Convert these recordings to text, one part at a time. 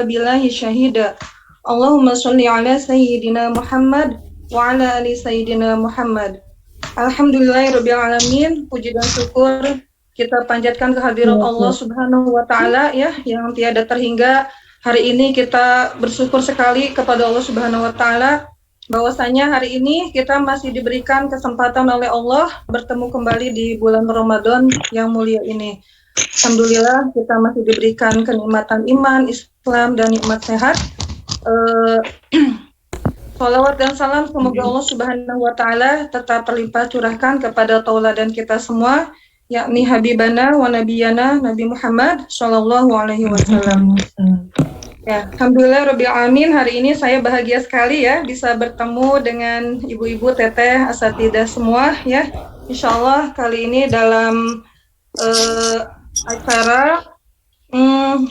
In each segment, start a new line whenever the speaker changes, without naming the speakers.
billahi syahida. Allahumma sholli ala sayyidina Muhammad wa ala ali sayyidina Muhammad. Alhamdulillahirabbil alamin. Puji dan syukur kita panjatkan kehadirat Allah Subhanahu wa taala ya yang tiada terhingga. Hari ini kita bersyukur sekali kepada Allah Subhanahu wa taala bahwasanya hari ini kita masih diberikan kesempatan oleh Allah bertemu kembali di bulan Ramadan yang mulia ini. Alhamdulillah kita masih diberikan kenikmatan iman, Islam, dan nikmat sehat. Salawat dan salam semoga Allah Subhanahu wa taala tetap terlimpah curahkan kepada tauladan kita semua, yakni Habibana wa Nabiyana Nabi Muhammad sallallahu alaihi wasallam. Ya, alhamdulillah rabbil alamin, hari ini saya bahagia sekali ya bisa bertemu dengan ibu-ibu, teteh, asatidah semua ya. Insyaallah kali ini dalam acara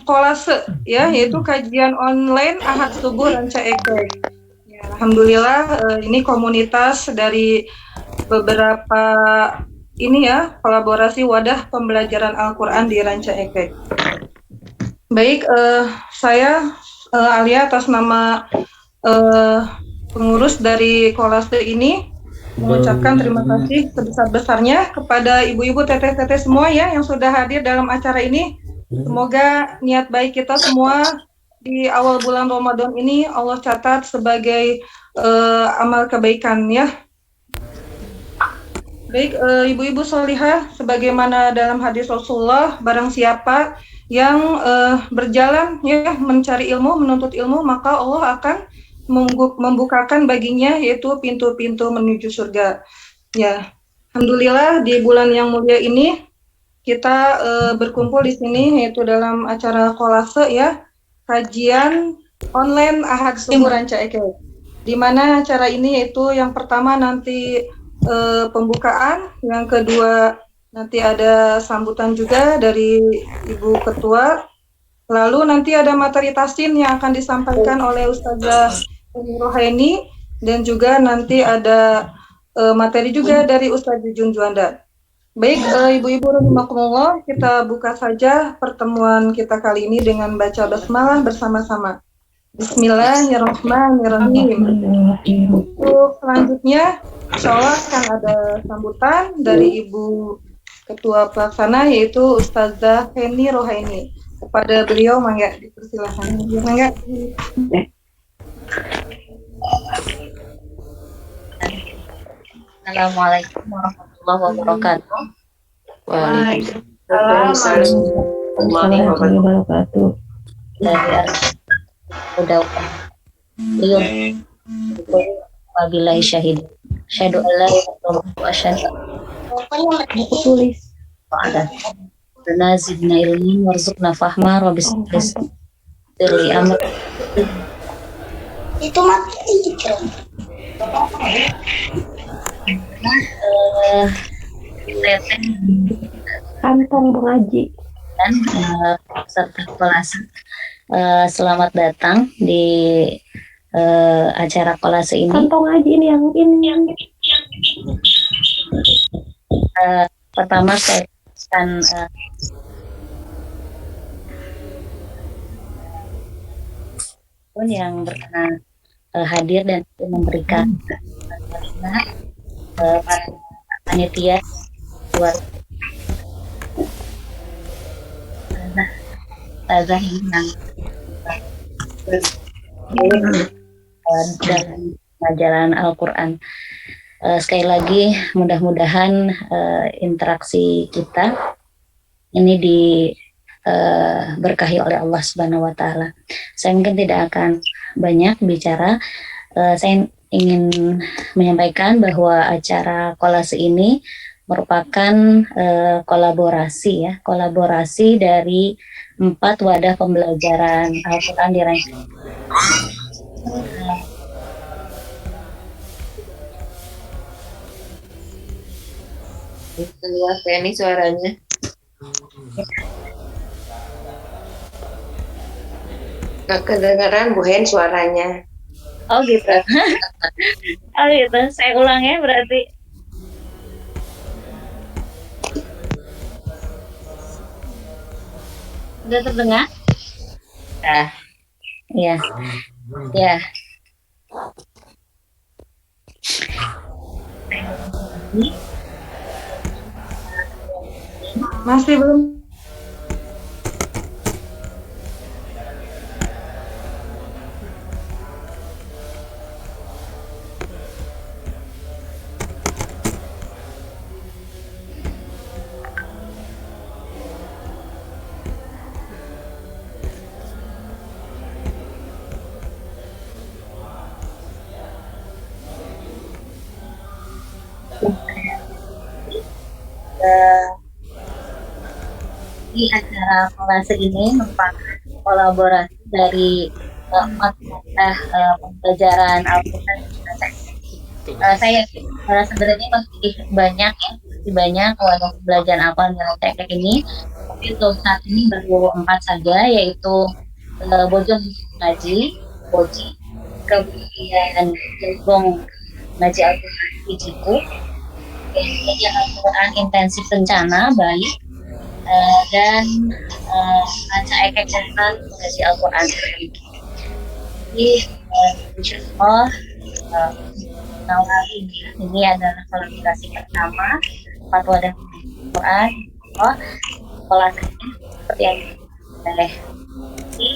kolase ya, yaitu kajian online Ahad Subuh Ranca Ekek. Ya, alhamdulillah ini komunitas dari beberapa ini ya, kolaborasi wadah pembelajaran Al-Qur'an di Ranca Ekek. Baik, saya Alia atas nama pengurus dari kolase ini mengucapkan terima kasih sebesar-besarnya kepada ibu-ibu, teteh-teteh semua ya yang sudah hadir dalam acara ini. Semoga niat baik kita semua di awal bulan Ramadan ini Allah catat sebagai amal kebaikan ya. Baik, ibu-ibu sholihah, sebagaimana dalam hadis Rasulullah, barang siapa yang berjalan ya mencari ilmu, menuntut ilmu, maka Allah akan membukakan baginya yaitu pintu-pintu menuju surga. Ya, alhamdulillah di bulan yang mulia ini kita berkumpul di sini yaitu dalam acara kolase ya, kajian online Ahad Subuh Ranca Ekek. Di mana acara ini yaitu yang pertama nanti pembukaan, yang kedua nanti ada sambutan juga dari Ibu Ketua. Lalu nanti ada materi tasin yang akan disampaikan oleh Ustazah Rohaini, dan juga nanti ada materi juga dari Ustaz Jujun Juanda. Baik, ibu-ibu rahimakumullah, kita buka saja pertemuan kita kali ini dengan baca basmalah bersama-sama. Bismillahirrahmanirrahim. Untuk selanjutnya, insyaallah akan ada sambutan dari Ibu Ketua Pelaksana yaitu Ustazah Feni Rohaini. Kepada beliau mangga dipersilakan. Mangga.
Assalamualaikum warahmatullahi wabarakatuh.
Waalaikumsalam warahmatullahi wabarakatuh.
Udah wabillahi syahid. Syahadu alla ilaha illallah wa asyhadu
Buku tulis.
ada nazidna ilmi warzuqna fahma wa bismillah dari amr
Itu mati gitu. Kantong mengaji
dan serta kolase. Selamat datang di acara kolase ini.
kantong ngaji ini yang
Pertama saya akan yang berkenan hadir dan memberikan para panitia buat Ustazah yang dan majalah Al-Quran. Sekali lagi mudah-mudahan interaksi kita ini diberkahi oleh Allah Subhanahu wa taala. Saya mungkin tidak akan banyak bicara. Saya ingin menyampaikan bahwa acara kolase ini merupakan kolaborasi dari 4 wadah pembelajaran Al-Quran di Ranca.
Luas ya ini suaranya. Gak kedengaran Bu Hen suaranya.
Oh gitu. Oh gitu. Saya ulang ya berarti. Sudah terdengar? Nah, Ya, ya.
Masih belum.
Di acara kelas ini merupakan kolaborasi dari empat mata pembelajaran Al-Quran. Saya sebenarnya masih banyak ya, masih banyak walau pembelajaran Al-Quran dengan teknik ini. Tapi untuk saat ini baru 4 saja, yaitu Bojong Ngaji, Boji, kemudian Jelbong Ngaji Al-Quran di Ciku, kemudian Al-Quran Intensif Rencana baik, dan baca ekek Quran mengaji Al-Quran. Jadi insya Allah ini adalah kolaborasi pertama fatwa dan Quran. Oh, kelas ini seperti yang oleh ini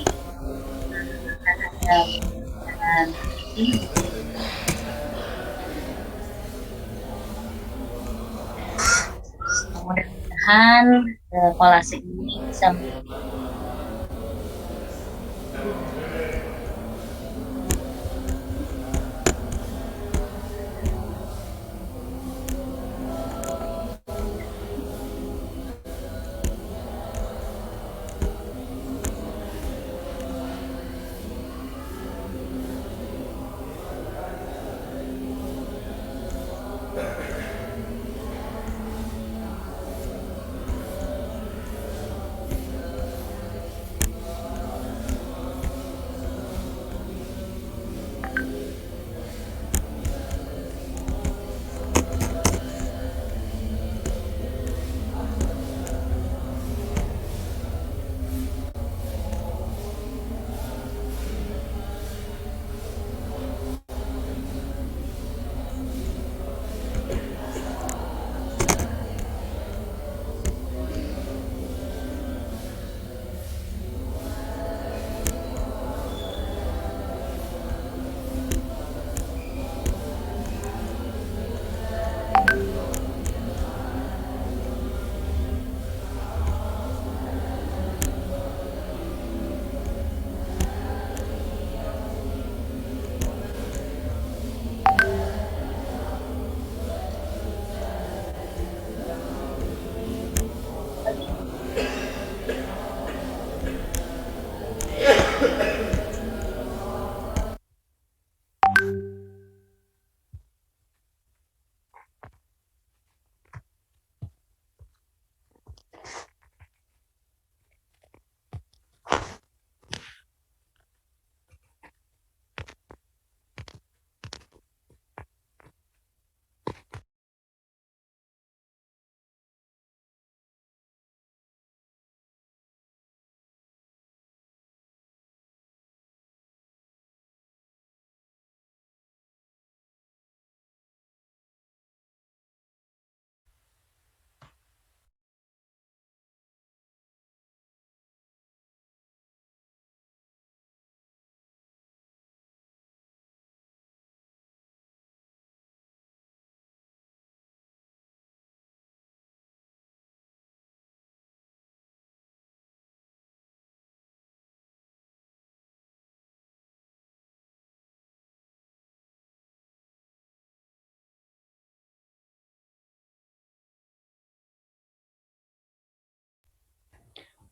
mudah-mudahan kolase ini bisa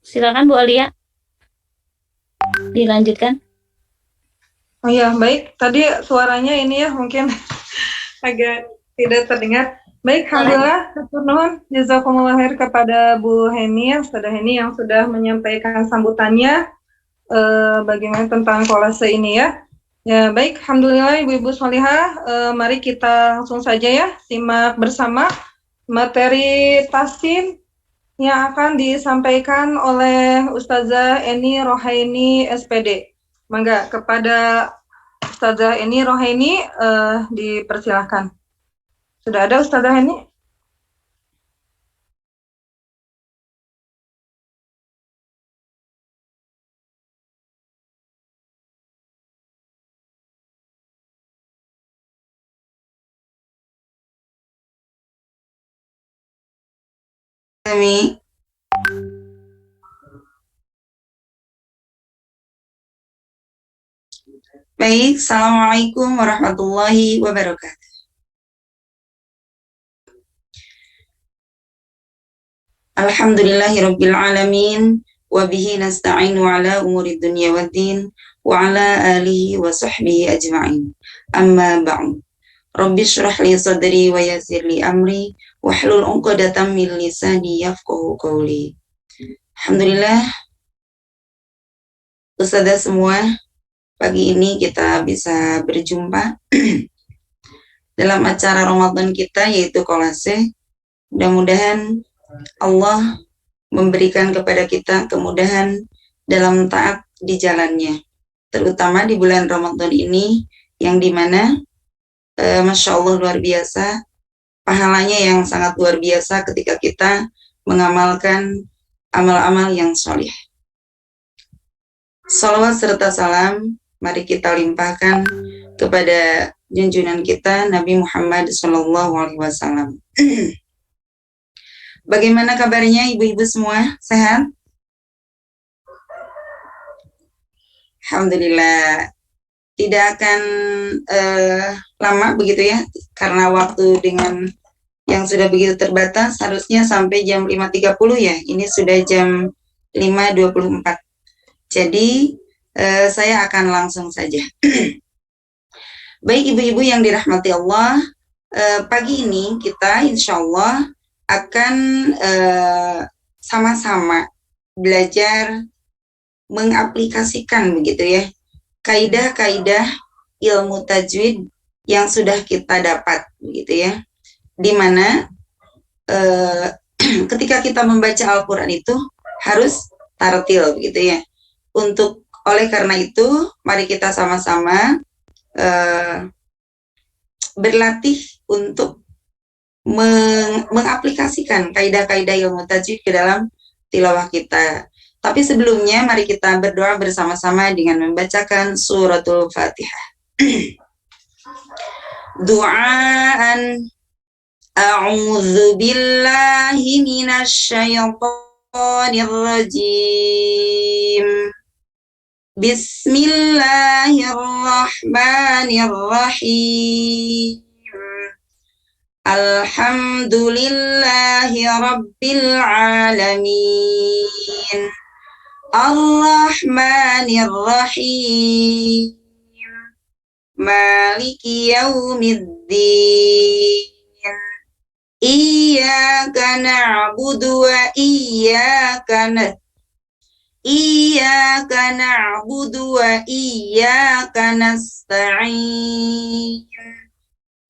silakan Bu Alia dilanjutkan.
Oh ya, baik. Tadi suaranya ini ya mungkin agak tidak terdengar. Baik, alhamdulillah, nuhun jazakumullah khair kepada Bu Heni, Ustazah Heni yang sudah menyampaikan sambutannya bagaimana tentang kolase ini ya. Ya, baik, alhamdulillah Ibu-ibu sholihah, mari kita langsung saja ya simak bersama materi tasim yang akan disampaikan oleh Ustazah Eni Rohaini SPD. Mangga kepada Ustazah ini Rohaini dipersilahkan. Sudah ada Ustazah ini?
Kami baik, Assalamualaikum warahmatullahi wabarakatuh. Alhamdulillahirabbil alamin wa bihi nasta'inu ala umuri dunya waddin wa ala alihi wa sahbihi ajma'in. Amma ba'du. Rabbi shrah li sadri wa yassir li amri wahlul 'uqdatam min lisani yafqahu qawli. Alhamdulillah, Ustazah semua, pagi ini kita bisa berjumpa dalam acara Ramadan kita yaitu kolase. Mudah-mudahan Allah memberikan kepada kita kemudahan dalam taat di jalannya, terutama di bulan Ramadan ini yang dimana Masya Allah luar biasa pahalanya yang sangat luar biasa ketika kita mengamalkan amal-amal yang solih. Salawat serta salam mari kita limpahkan kepada junjungan kita Nabi Muhammad SAW. Bagaimana kabarnya ibu-ibu semua? Sehat? Alhamdulillah. Tidak akan lama begitu ya, karena waktu dengan yang sudah begitu terbatas, harusnya sampai jam 5.30 ya. Ini sudah jam 5.24. Jadi saya akan langsung saja. Baik ibu-ibu yang dirahmati Allah, pagi ini kita insya Allah akan sama-sama belajar mengaplikasikan begitu ya kaidah-kaidah ilmu tajwid yang sudah kita dapat begitu ya, dimana ketika kita membaca Al-Quran itu harus tartil begitu ya. Oleh karena itu mari kita sama-sama berlatih untuk mengaplikasikan kaidah-kaidah ilmu tajwid ke dalam tilawah kita. Tapi sebelumnya mari kita berdoa bersama-sama dengan membacakan suratul Fatihah. Duaan a'udzu billahi minasyaitonir rajim. Bismillahirrahmanirrahim. Alhamdulillahi rabbil alamin. Ar-Rahmanir Rahim. Maliki yaumiddin. Iyyaka na'budu wa iyyaka nasta'in.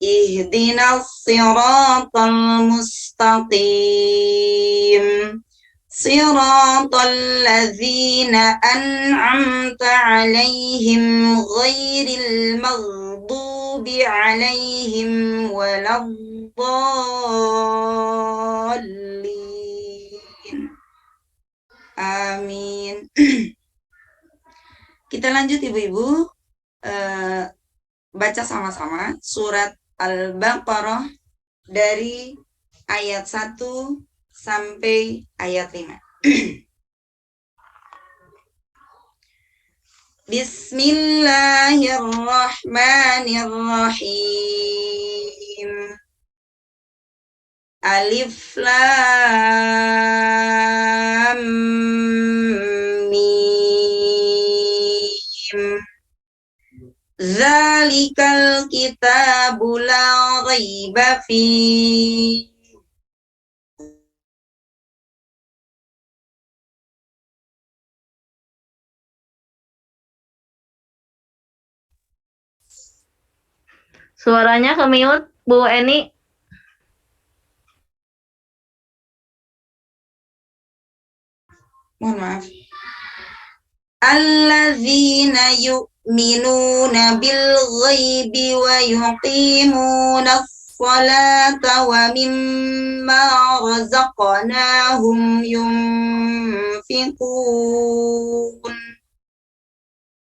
Ihdinas siratal mustaqim. Siratal ladzina an'amta 'alaihim ghairil maghdubi 'alaihim waladdallin. Amin. Kita lanjut ibu-ibu, baca sama-sama surat Al-Baqarah dari ayat 1 sampai ayat 5. Bismillahirrahmanirrahim. Alif Lam Mim. Zalikal kitabu la raiba fihi.
Suaranya ke mute, Bu Eni.
Mohon maaf. alladzina yu'minuna bil ghaibi wa yuqimuna as-salata wa mimma razaqnahum yunfiqun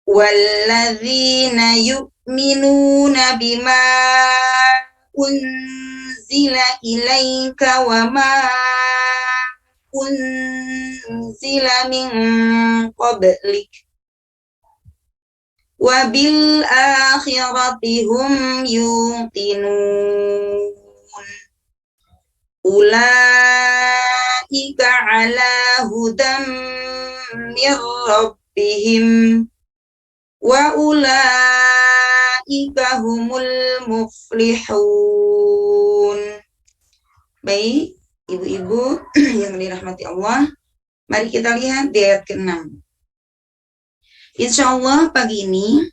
walladzina yu'minuna bima unzila ilaika wa ma unzila min qablik wa bil akhirati hum yuqinun ulaika ala hudam mir rabbihim wa ulaika humul muflihun. Baik, ibu-ibu yang dirahmati Allah, mari kita lihat di ayat ke-6. Insya Allah pagi ini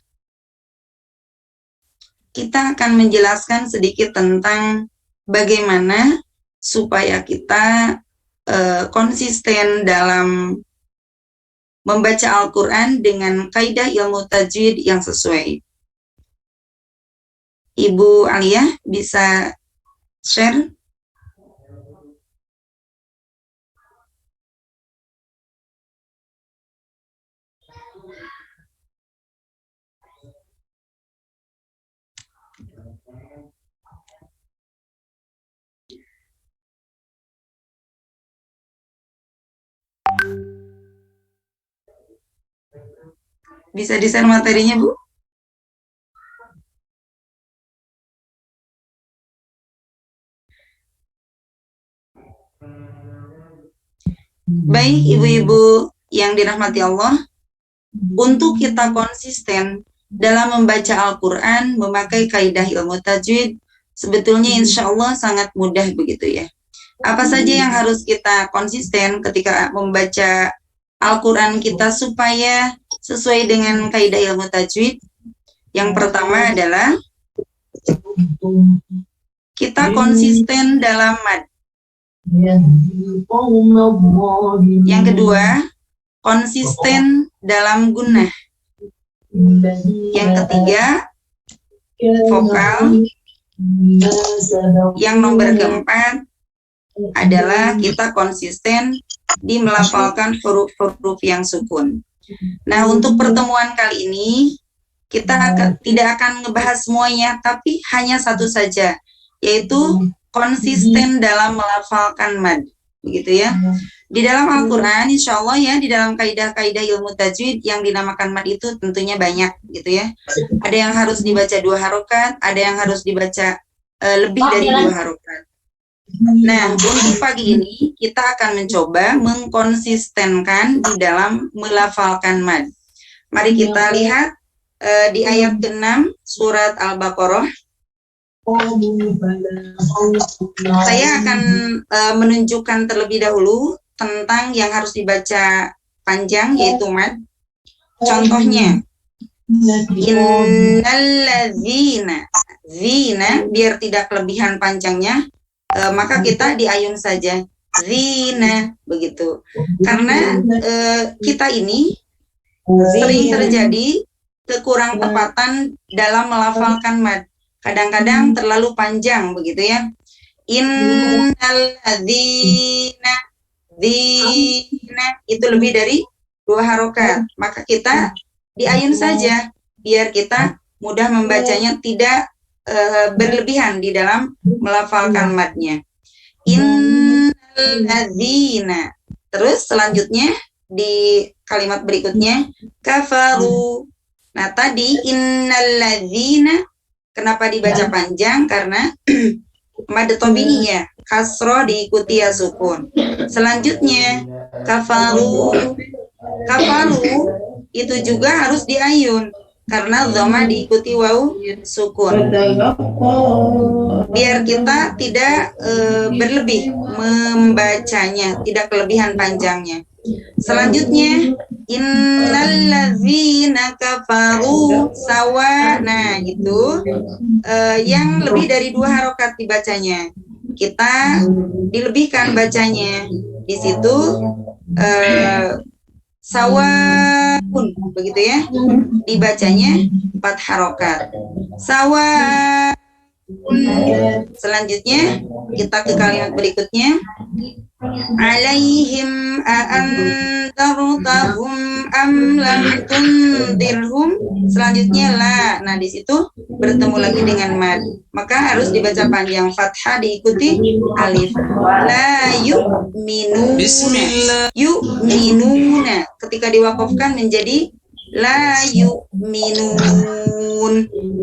kita akan menjelaskan sedikit tentang bagaimana supaya kita konsisten dalam membaca Al-Quran dengan kaidah ilmu tajwid yang sesuai. Ibu Aliyah bisa share? Bisa di-share materinya, Bu? Baik, ibu-ibu yang dirahmati Allah, untuk kita konsisten dalam membaca Al-Quran, memakai kaidah ilmu tajwid, sebetulnya insya Allah sangat mudah begitu ya. Apa saja yang harus kita konsisten ketika membaca Al-Quran kita supaya sesuai dengan kaidah ilmu tajwid? Yang pertama adalah kita konsisten dalam mad. Yang kedua, konsisten dalam gunnah. Yang ketiga, vokal. Yang nomor keempat adalah kita konsisten di melafalkan huruf-huruf yang sukun. Nah, untuk pertemuan kali ini kita tidak akan ngebahas semuanya, tapi hanya satu saja, yaitu konsisten dalam melafalkan mad, begitu ya. Di dalam Al-Quran, insya Allah ya, di dalam kaidah-kaidah ilmu tajwid yang dinamakan mad itu tentunya banyak, gitu ya. Ada yang harus dibaca 2 harokat, ada yang harus dibaca lebih dari 2 harokat. Nah, untuk pagi ini kita akan mencoba mengkonsistenkan di dalam melafalkan mad. Mari kita lihat di ayat ke-6 surat Al-Baqarah. Saya akan menunjukkan terlebih dahulu tentang yang harus dibaca panjang, yaitu mad. Contohnya, innalladzina, zina, biar tidak kelebihan panjangnya, maka kita diayun saja, zina, begitu. Karena kita ini sering terjadi kekurang tepatan dalam melafalkan mad. Kadang-kadang terlalu panjang, begitu ya. Innalladzina, zina, itu lebih dari 2 harokat. Maka kita diayun saja, biar kita mudah membacanya, tidak berlebihan di dalam melafalkan madnya. Innalladzina. Terus selanjutnya di kalimat berikutnya kafaru. Nah, tadi innalladzina kenapa dibaca panjang? Karena mad tabi'i ya, kasroh diikuti ya sukun. Selanjutnya kafaru. Kafaru itu juga harus diayun karena dhamma diikuti waw sukun. Biar kita tidak berlebih membacanya, tidak kelebihan panjangnya. Selanjutnya innalladzina kafaru sawa. Nah, itu yang lebih dari 2 harokat dibacanya. Kita dilebihkan bacanya. Di situ Sawaun, begitu ya. Dibacanya 4 harokat. Sawaun. Selanjutnya kita ke kalimat berikutnya. Alaihim a'antartahum am lam tundirhum. Selanjutnya la. Nah, di situ bertemu lagi dengan mad. Maka harus dibaca panjang, fathah diikuti alif. La yu'minuna. Bismillah. Yu'minuna. Ketika diwakafkan menjadi la yu'minun.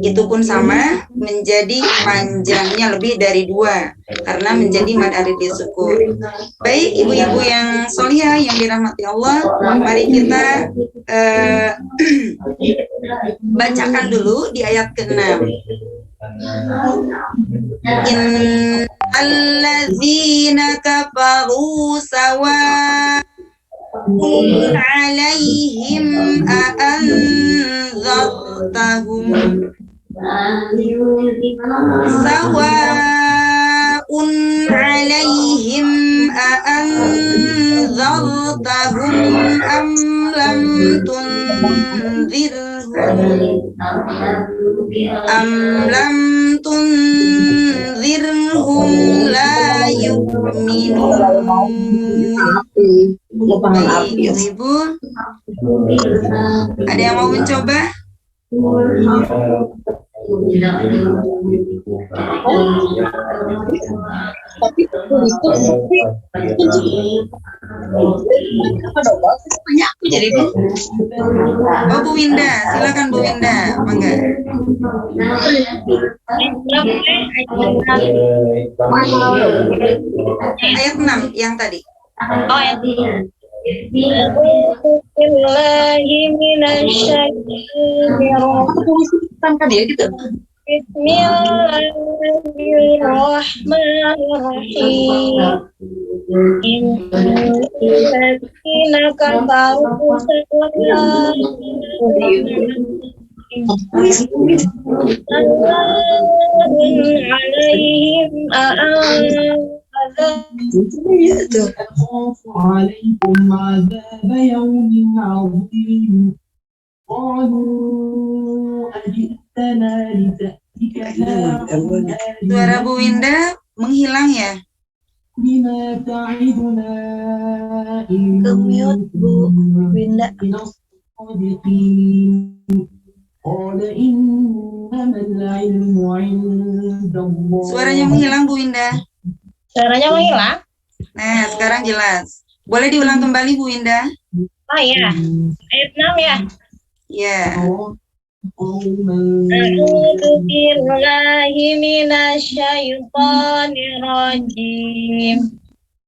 Itu pun sama, menjadi panjangnya lebih dari 2 karena menjadi mad arid disukun. Baik ibu-ibu yang solihah yang dirahmati Allah, mari kita bacakan dulu di ayat ke-6. Innalladzina kafaru sawa alaihim a'anzartahum sawa'un alaihim a'anzartahum am lam tunzirhum la yu'minun. Baik, ibu, ada yang mau mencoba? Oh, Bu Winda, silakan Bu Winda, mangga. Ayat 6 yang tadi.
Oh, ya. Bismillahirrahmanirrahim. Innalladzina kafaru alaihim
أخاف عليكم عذاب يوم عظيم قالوا أجئتنا لتأتيكنا
Suara Bu Winda menghilang ya?
بما تعدنا إن
Ke-mute, Bu Winda.
الصادقين قال إنما العلم عند الله.
Suaranya menghilang Bu Winda.
Suaranya menghilang?
Nah, sekarang jelas. Boleh diulang kembali Bu Winda?
Oh iya, ayat 6 ya.
Ya.
A'udzu billahi minasyaitonir rajim.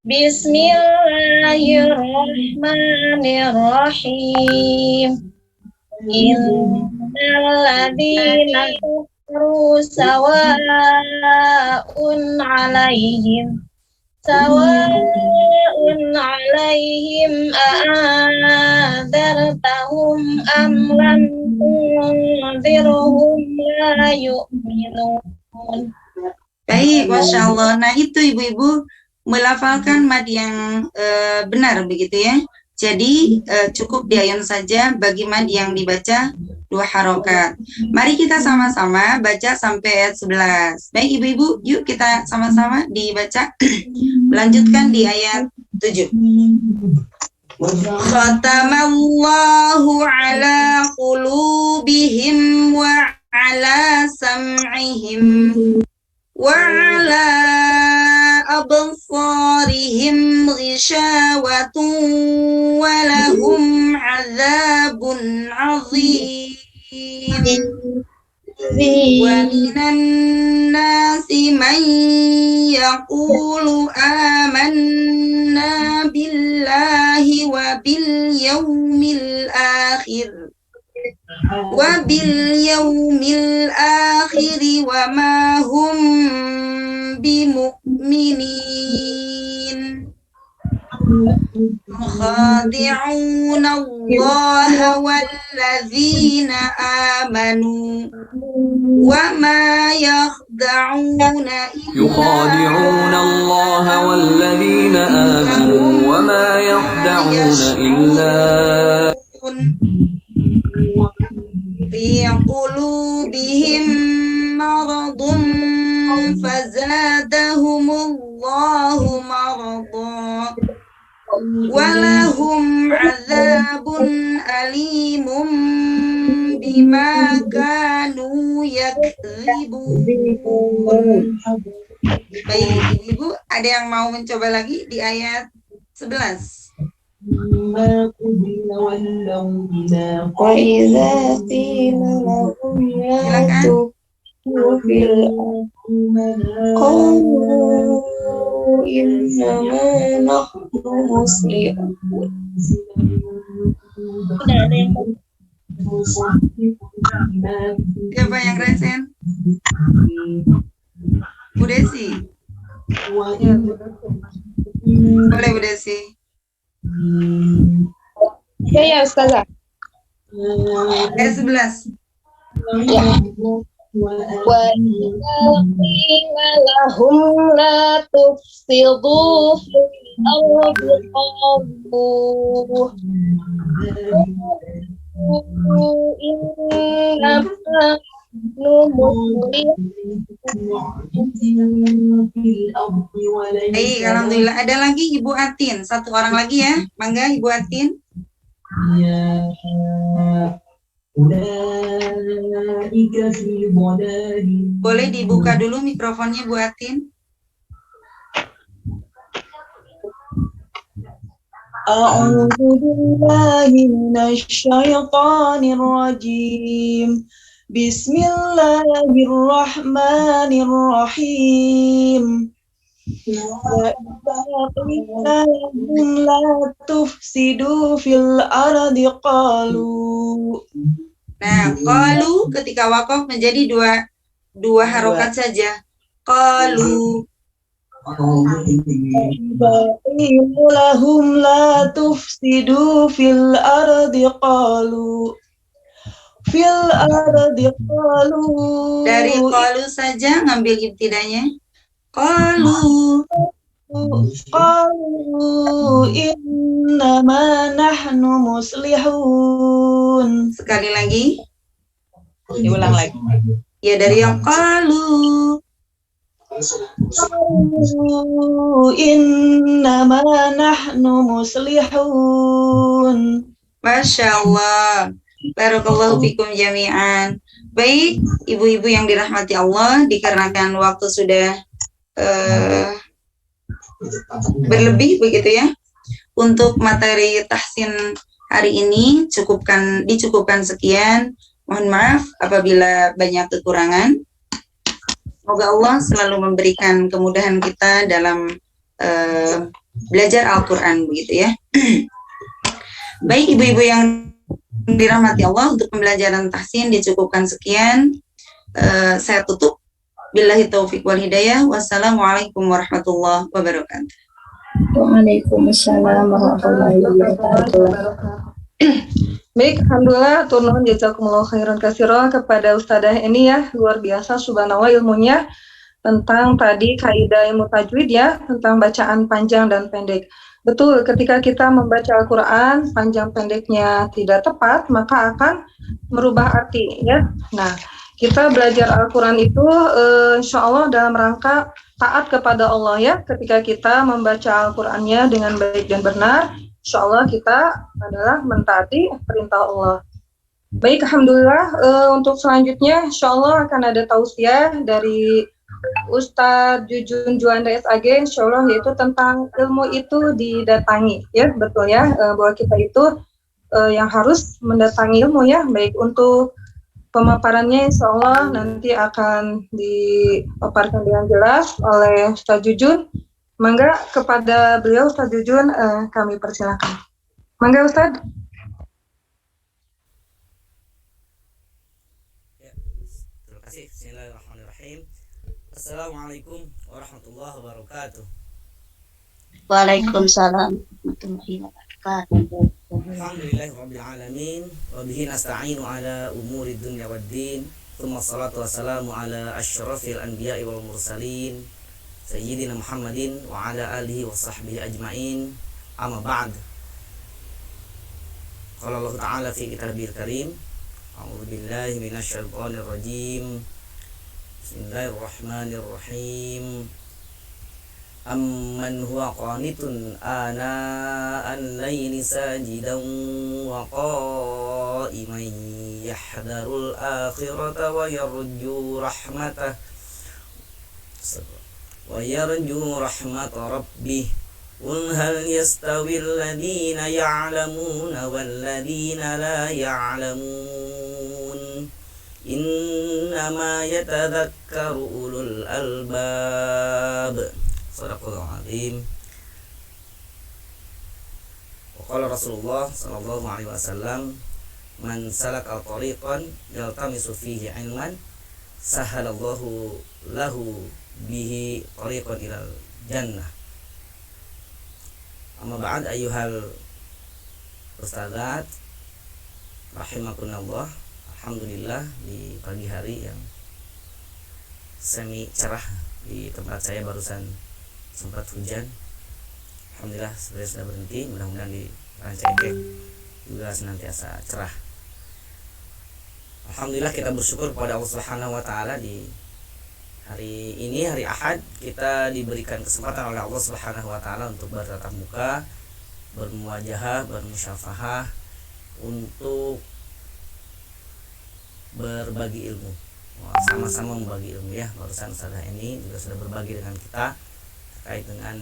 Bismillahirrahmanirrahim. Innalladzina kafaru sawa'un 'alaihim a'anzartahum am lam tunzirhum la yu'minun.
Baik, Masya Allah. Nah, itu ibu-ibu melafalkan mad yang benar begitu ya. Jadi cukup diayun saja bagi mad yang dibaca 2 harokat. Mari kita sama-sama baca sampai ayat 11. Baik ibu-ibu, yuk kita sama-sama dibaca. Melanjutkan di ayat 7. Khatamallahu ala qulubihim wa ala sam'ihim wa ala absarihim ghishawatun wa lahum azabun azim wa minan nasi man yaqulu amanna billahi wa bil yawmil akhir wa ma hum bimu'minin khadi'un Allah walladzina amanu wa ma yakhda'una
يخادعون الله والذين آمنوا وما يخدعون إلا
في قلوبهم مرض فزادهم الله مرضا ولهم عذاب أليم بما كانوا يكذبون. Baik Ibu, ada yang mau mencoba lagi di ayat 11?
وإذا قيل لهم لا تفسدوا في الأرض قالوا إنما نحن مصلحون.
Siapa yang resen? Bu Desi. Boleh Bu Desi.
Ya, Ustazah.
Ayat 11.
وَإِذَا قِيلَ لَهُمْ لَا تُفْسِدُوا فِي الْأَرْضِ قَالُوا إِنَّمَا نحن
Baik, alhamdulillah. Ada lagi Ibu Atin, satu orang lagi ya. Mangga Ibu Atin. Boleh dibuka dulu mikrofonnya Bu Atin.
أعوذ بالله من الشيطان الرجيم بسم الله الرحمن الرحيم وإذا قيل لهم لا تفسدوا في الأرض قالوا.
Nah, qalu ketika waqaf menjadi dua harokat saja. Qalu.
قيل لهم لا تفسدوا في الأرض قالوا في الأرض قالوا.
Dari qalu saja ngambil ibtidanya. Qalu.
قالوا إنما نحن مصلحون.
Sekali lagi.
Diulang lagi.
Ya, dari yang qalu.
Innama nahnu muslihun.
Masya Allah. Barakallahu fikum jami'an. Baik, ibu-ibu yang dirahmati Allah, dikarenakan waktu sudah berlebih begitu ya. Untuk materi tahsin hari ini dicukupkan sekian. Mohon maaf apabila banyak kekurangan. Semoga Allah selalu memberikan kemudahan kita dalam belajar Al-Quran begitu ya. Baik ibu-ibu yang dirahmati Allah, untuk pembelajaran tahsin dicukupkan sekian. Saya tutup. Billahi taufiq wal hidayah. Wassalamualaikum warahmatullahi wabarakatuh.
Waalaikumsalam warahmatullahi wabarakatuh.
Baik, alhamdulillah, turun jazakumullah khairan katsira kepada Ustadzah ini ya, luar biasa subhanallah ilmunya tentang tadi kaidah ilmu tajwid ya, tentang bacaan panjang dan pendek. Betul, ketika kita membaca Al-Quran panjang pendeknya tidak tepat, maka akan merubah arti ya. Nah, kita belajar Al-Quran itu insya Allah dalam rangka taat kepada Allah ya. Ketika kita membaca Al-Qurannya dengan baik dan benar, insya Allah kita adalah mentaati perintah Allah. Baik, alhamdulillah. Untuk selanjutnya, insya Allah akan ada tausiah dari Ustadz Jujun Juanda SAG, insya Allah, yaitu tentang ilmu itu didatangi, ya betul ya, bahwa kita itu yang harus mendatangi ilmu ya, baik untuk pemaparannya insya Allah nanti akan dipaparkan dengan jelas oleh Ustadz Jujun. Mangga kepada beliau Ustadz Jujun kami persilakan. Mangga Ustadz.
Ya, terima kasih. Bismillahirrahmanirrahim. Assalamualaikum warahmatullahi wabarakatuh.
Waalaikumsalam warahmatullahi wabarakatuh.
Alhamdulillahirabbil alamin wa bihi nasta'inu ala umuri dunya waddin. Tsumma salatu wassalamu ala asyrafil anbiya'i wal mursalin Sayyidina Muhammadin wa ala alihi wa sahbihi ajma'in. Amma ba'd. Qala Allah Ta'ala fi kitabil karim, a'udzu billahi minasy syaithanir rajim. Bismillahirrahmanirrahim. Amman huwa qanitun ana al-laili sajidan wa qa'iman yahdharul akhirata wa yarju rahmatah rabbih. Qul hal yastawi alladhina ya'lamuna wal ladhina la ya'lamun. Innama yatadhakkaru ulul albab. Sadaqallahul azim. Wa qala Rasulullah sallallahu alaihi wasallam, man salaka tariqan yaltamisu fihi ilman sahalallahu lahu bihi tariqan ilal jannah. Amma ba'd, ayyuhal ustadzat rahimakunallah. Alhamdulillah, di pagi hari yang semi cerah di tempat saya barusan sempat hujan. Alhamdulillah sebenarnya sudah berhenti. Mudah-mudahan di Rancaikek juga senantiasa cerah. Alhamdulillah kita bersyukur kepada Allah Subhanahu wa taala, di hari ini, hari Ahad, kita diberikan kesempatan oleh Allah Subhanahu wa taala untuk bertatap muka, bermuwajahah, bermusyafahah, untuk berbagi ilmu. Sama-sama membagi ilmu ya. Barusan Ustazah ini juga sudah berbagi dengan kita terkait dengan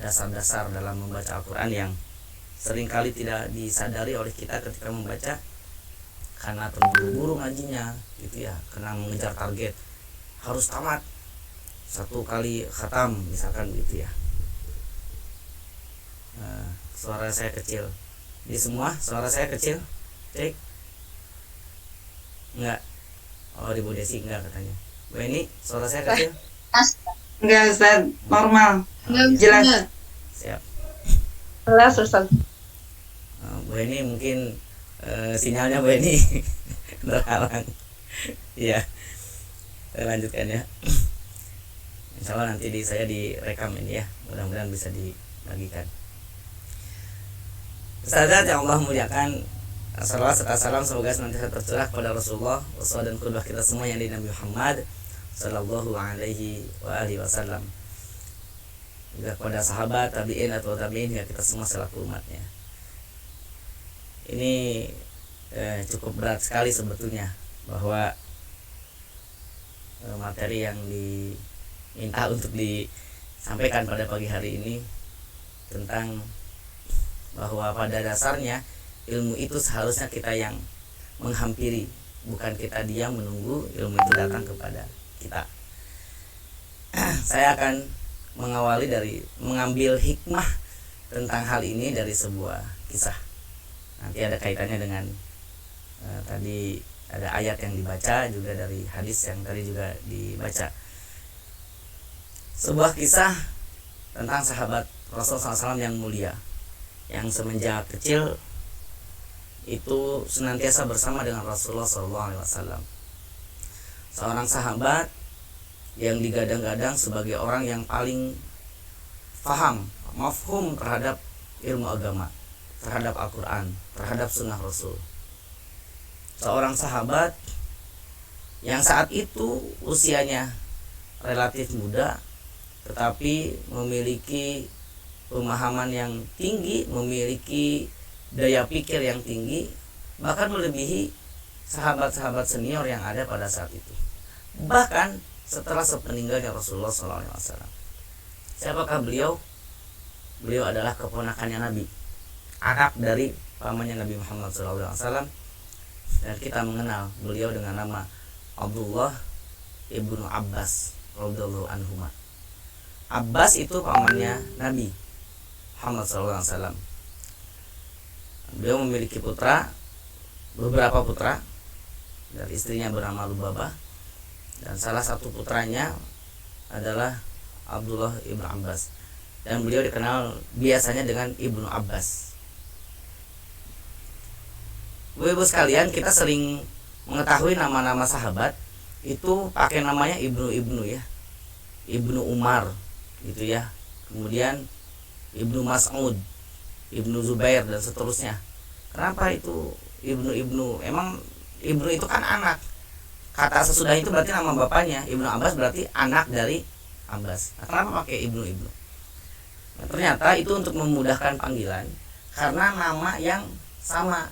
dasar-dasar dalam membaca Al-Quran yang seringkali tidak disadari oleh kita ketika membaca, karena terburu-buru ngajinya gitu ya, karena mengejar target harus tamat 1 kali khatam misalkan gitu ya. Suara saya kecil di semua, suara saya kecil, cek enggak? Oh, di Bu Desi enggak katanya. Bu ini suara saya kecil?
Enggak, Ustaz, normal. Jelas.
Siap.
Jelas, Ustaz.
Bu ini mungkin sinyalnya Bu ini terhalang. Iya. Kita lanjutkan ya. Insya Allah nanti saya direkam ini ya. Mudah-mudahan bisa dibagikan. Ustazat yang Allah muliakan, salawat serta salam semoga senantiasa tercurah kepada Rasulullah, uswah dan qudwah kita semua yang di Nabi Muhammad sallallahu alaihi wa alihi wasallam, juga kepada sahabat, tabi'in atau tabi'in ya, kita semua selaku umatnya. Ini cukup berat sekali sebetulnya, bahwa materi yang diminta untuk disampaikan pada pagi hari ini tentang bahwa pada dasarnya ilmu itu seharusnya kita yang menghampiri, bukan kita diam menunggu ilmu itu datang kepada kita. Saya akan mengawali dari mengambil hikmah tentang hal ini dari sebuah kisah. Nanti ada kaitannya dengan tadi ada ayat yang dibaca, juga dari hadis yang tadi juga dibaca. Sebuah kisah tentang sahabat Rasulullah SAW yang mulia, yang semenjak kecil itu senantiasa bersama dengan Rasulullah SAW. Seorang sahabat yang digadang-gadang sebagai orang yang paling faham, mafhum terhadap ilmu agama, terhadap Al-Quran, terhadap sunnah Rasul. Seorang sahabat yang saat itu usianya relatif muda, tetapi memiliki pemahaman yang tinggi, memiliki daya pikir yang tinggi, bahkan melebihi sahabat-sahabat senior yang ada pada saat itu. Bahkan setelah sepeninggalnya Rasulullah SAW. Siapakah beliau? Beliau adalah keponakannya Nabi, anak dari pamannya Nabi Muhammad SAW, dan kita mengenal beliau dengan nama Abdullah ibnu Abbas radhiyallahu anhuma. Abbas itu pamannya Nabi Muhammad SAW. Beliau memiliki beberapa putra, dari istrinya bernama Lubabah, dan salah satu putranya adalah Abdullah ibnu Abbas, dan beliau dikenal biasanya dengan Ibnu Abbas. Ibu sekalian, kita sering mengetahui nama-nama sahabat itu pakai namanya Ibnu ya, Ibnu Umar gitu ya, kemudian Ibnu Mas'ud, Ibnu Zubair dan seterusnya. Kenapa itu Ibnu? Emang Ibnu itu kan anak. Kata sesudah itu berarti nama bapaknya. Ibnu Abbas berarti anak dari Abbas. Nah, kenapa pakai Ibnu? Nah, ternyata itu untuk memudahkan panggilan karena nama yang sama.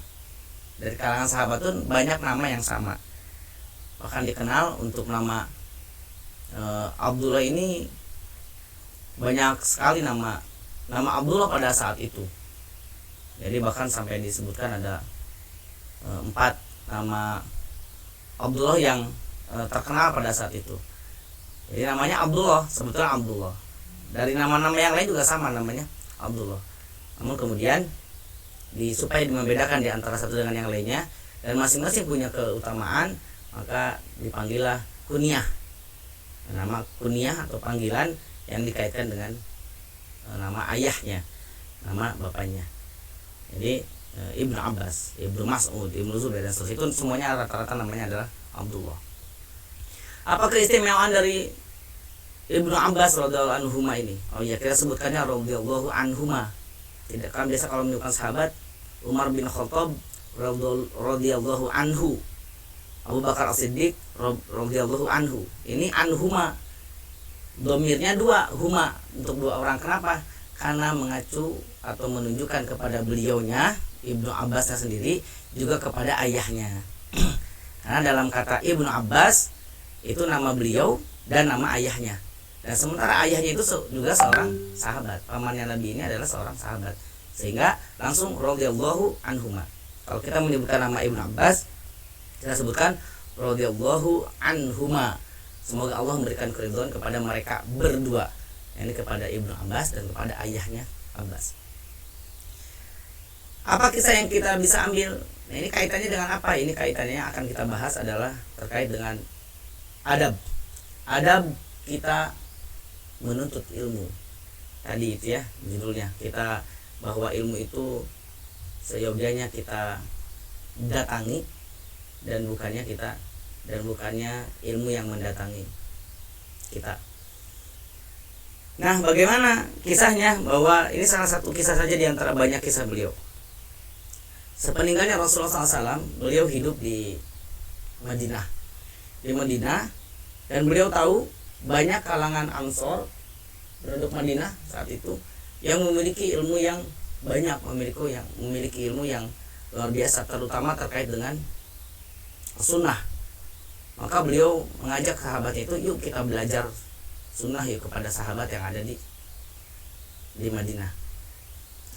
Dari kalangan sahabat itu banyak nama yang sama. Bahkan dikenal untuk nama Abdullah ini banyak sekali nama Abdullah pada saat itu. Jadi bahkan sampai disebutkan ada 4 nama Abdullah yang terkenal pada saat itu. Jadi namanya Abdullah, sebetulnya Abdullah. Dari nama-nama yang lain juga sama namanya Abdullah. Namun kemudian supaya membedakan di antara satu dengan yang lainnya dan masing-masing punya keutamaan, maka dipanggillah kunyah. Nama kunyah atau panggilan yang dikaitkan dengan nama ayahnya, nama bapaknya. Jadi Ibnu Abbas, Ibnu Mas'ud, Ibnu Zubair dan seterusnya itu semuanya rata-rata namanya adalah Abdullah. Apa keistimewaan dari Ibnu Abbas radhiyallahu anhuma ini? Oh ya, kita sebutkannya radhiyallahu anhuma. Tidak kan biasa kalau menyebutkan sahabat Umar bin Khattab radhiyallahu anhu, Abu Bakar As-Siddiq radhiyallahu anhu. Ini anhuma. Domirnya 2, huma untuk 2 orang. Kenapa? Karena mengacu atau menunjukkan kepada beliaunya Ibnu Abbasnya sendiri juga kepada ayahnya. Karena dalam kata Ibnu Abbas itu nama beliau dan nama ayahnya. Dan sementara ayahnya itu juga seorang sahabat. Pamannya Nabi ini adalah seorang sahabat. Sehingga langsung radhiyallahu anhuma. Kalau kita menyebutkan nama Ibnu Abbas, kita sebutkan radhiyallahu anhuma. Semoga Allah memberikan keridhaan kepada mereka berdua. Ini kepada Ibnu Abbas dan kepada ayahnya Abbas. Apa kisah yang kita bisa ambil? Nah, ini kaitannya dengan apa? Ini kaitannya yang akan kita bahas adalah terkait dengan adab. Adab kita menuntut ilmu. Tadi itu ya judulnya, kita bahwa ilmu itu seyogyanya kita datangi dan bukannya ilmu yang mendatangi kita. Nah, bagaimana kisahnya? Bahwa ini salah satu kisah saja di antara banyak kisah beliau. Sepeninggalnya Rasulullah SAW, beliau hidup di Madinah. Dan beliau tahu banyak kalangan Ansor penduduk Madinah saat itu yang memiliki ilmu yang banyak, memiliki ilmu yang luar biasa, terutama terkait dengan sunnah. Maka beliau mengajak sahabatnya itu, yuk kita belajar sunnah yuk kepada sahabat yang ada di Madinah.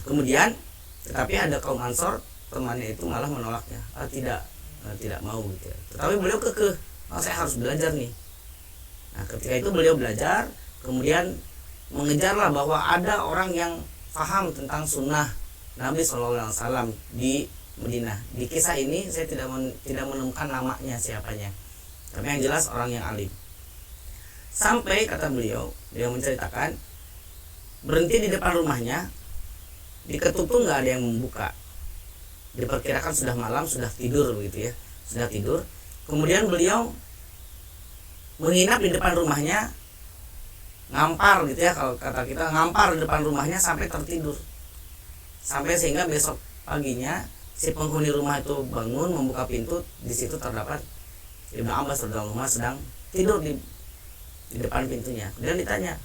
Kemudian, tetapi ada kaum Ansor, temannya itu malah menolaknya, tidak mau gitu. Tetapi beliau kekeh, saya harus belajar nih. Nah, ketika itu beliau belajar, kemudian mengejarlah bahwa ada orang yang paham tentang sunnah Nabi SAW di Madinah. Di kisah ini saya tidak menemukan namanya siapanya, tapi yang jelas orang yang alim. Sampai kata beliau menceritakan berhenti di depan rumahnya, diketuk tuh nggak ada yang membuka. Diperkirakan sudah malam, sudah tidur begitu ya, sudah tidur. Kemudian beliau menginap di depan rumahnya, ngampar gitu ya, kalau kata kita ngampar di depan rumahnya sampai tertidur, sampai sehingga besok paginya si penghuni rumah itu bangun membuka pintu, di situ terdapat Ibnu Abbas radhiyallahu anhu sedang tidur di depan pintunya. Kemudian ditanya,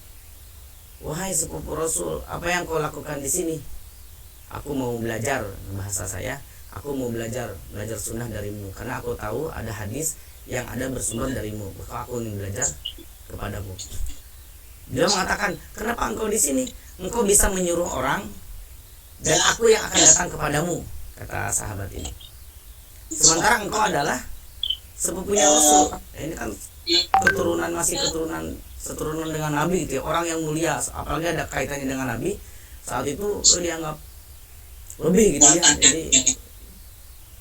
wahai sepupu Rasul, apa yang kau lakukan di sini? Aku mau belajar, bahasa saya, aku mau belajar sunnah darimu, karena aku tahu ada hadis yang ada bersumber darimu, maka aku ingin belajar kepadamu. Dia mengatakan, kenapa engkau di sini? Engkau bisa menyuruh orang dan aku yang akan datang kepadamu, kata sahabat ini. Sementara engkau adalah sepupunya Rasul. Ini kan keturunan dengan Nabi gitu ya, orang yang mulia, apalagi ada kaitannya dengan Nabi. Saat itu dianggap lebih gitu ya. Jadi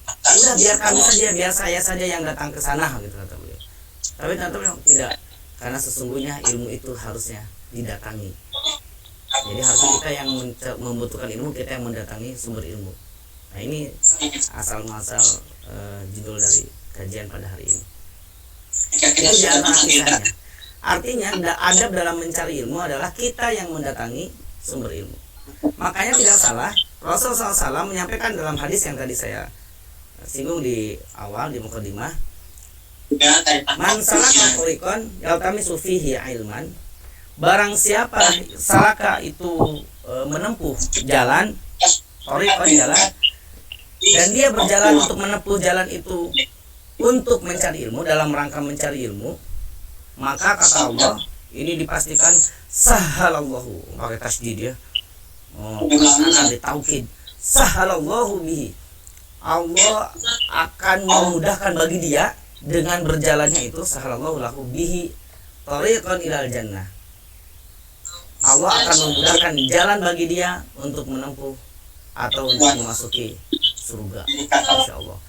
udah biar kami saja, biar saya saja yang datang ke sana gitu kata beliau. Tapi ternyata beliau tidak, karena sesungguhnya ilmu itu harusnya didatangi. Jadi harusnya kita yang membutuhkan ilmu, kita yang mendatangi sumber ilmu. Nah, ini asal muasal judul dari kajian pada hari ini. Itu di antara kisahnya. Artinya adab dalam mencari ilmu adalah kita yang mendatangi sumber ilmu. Makanya tidak salah Rasulullah SAW menyampaikan dalam hadis yang tadi saya singgung di awal di mukadimah, man salaka tariqan yaltamisu fihi ilman, barang siapa salaka itu menempuh jalan, tariqan jalan, dan dia berjalan untuk menempuh jalan itu untuk mencari ilmu, dalam rangka mencari ilmu, maka kata Allah ini dipastikan sahalallahu, pakai tasydid ya, karena ada taukid, sahalallahu bihi, Allah akan memudahkan bagi dia dengan berjalannya itu, sahalallahu lahu bihi tariqan ilal jannah, Allah akan memudahkan jalan bagi dia untuk menempuh atau untuk memasuki surga, insya Allah.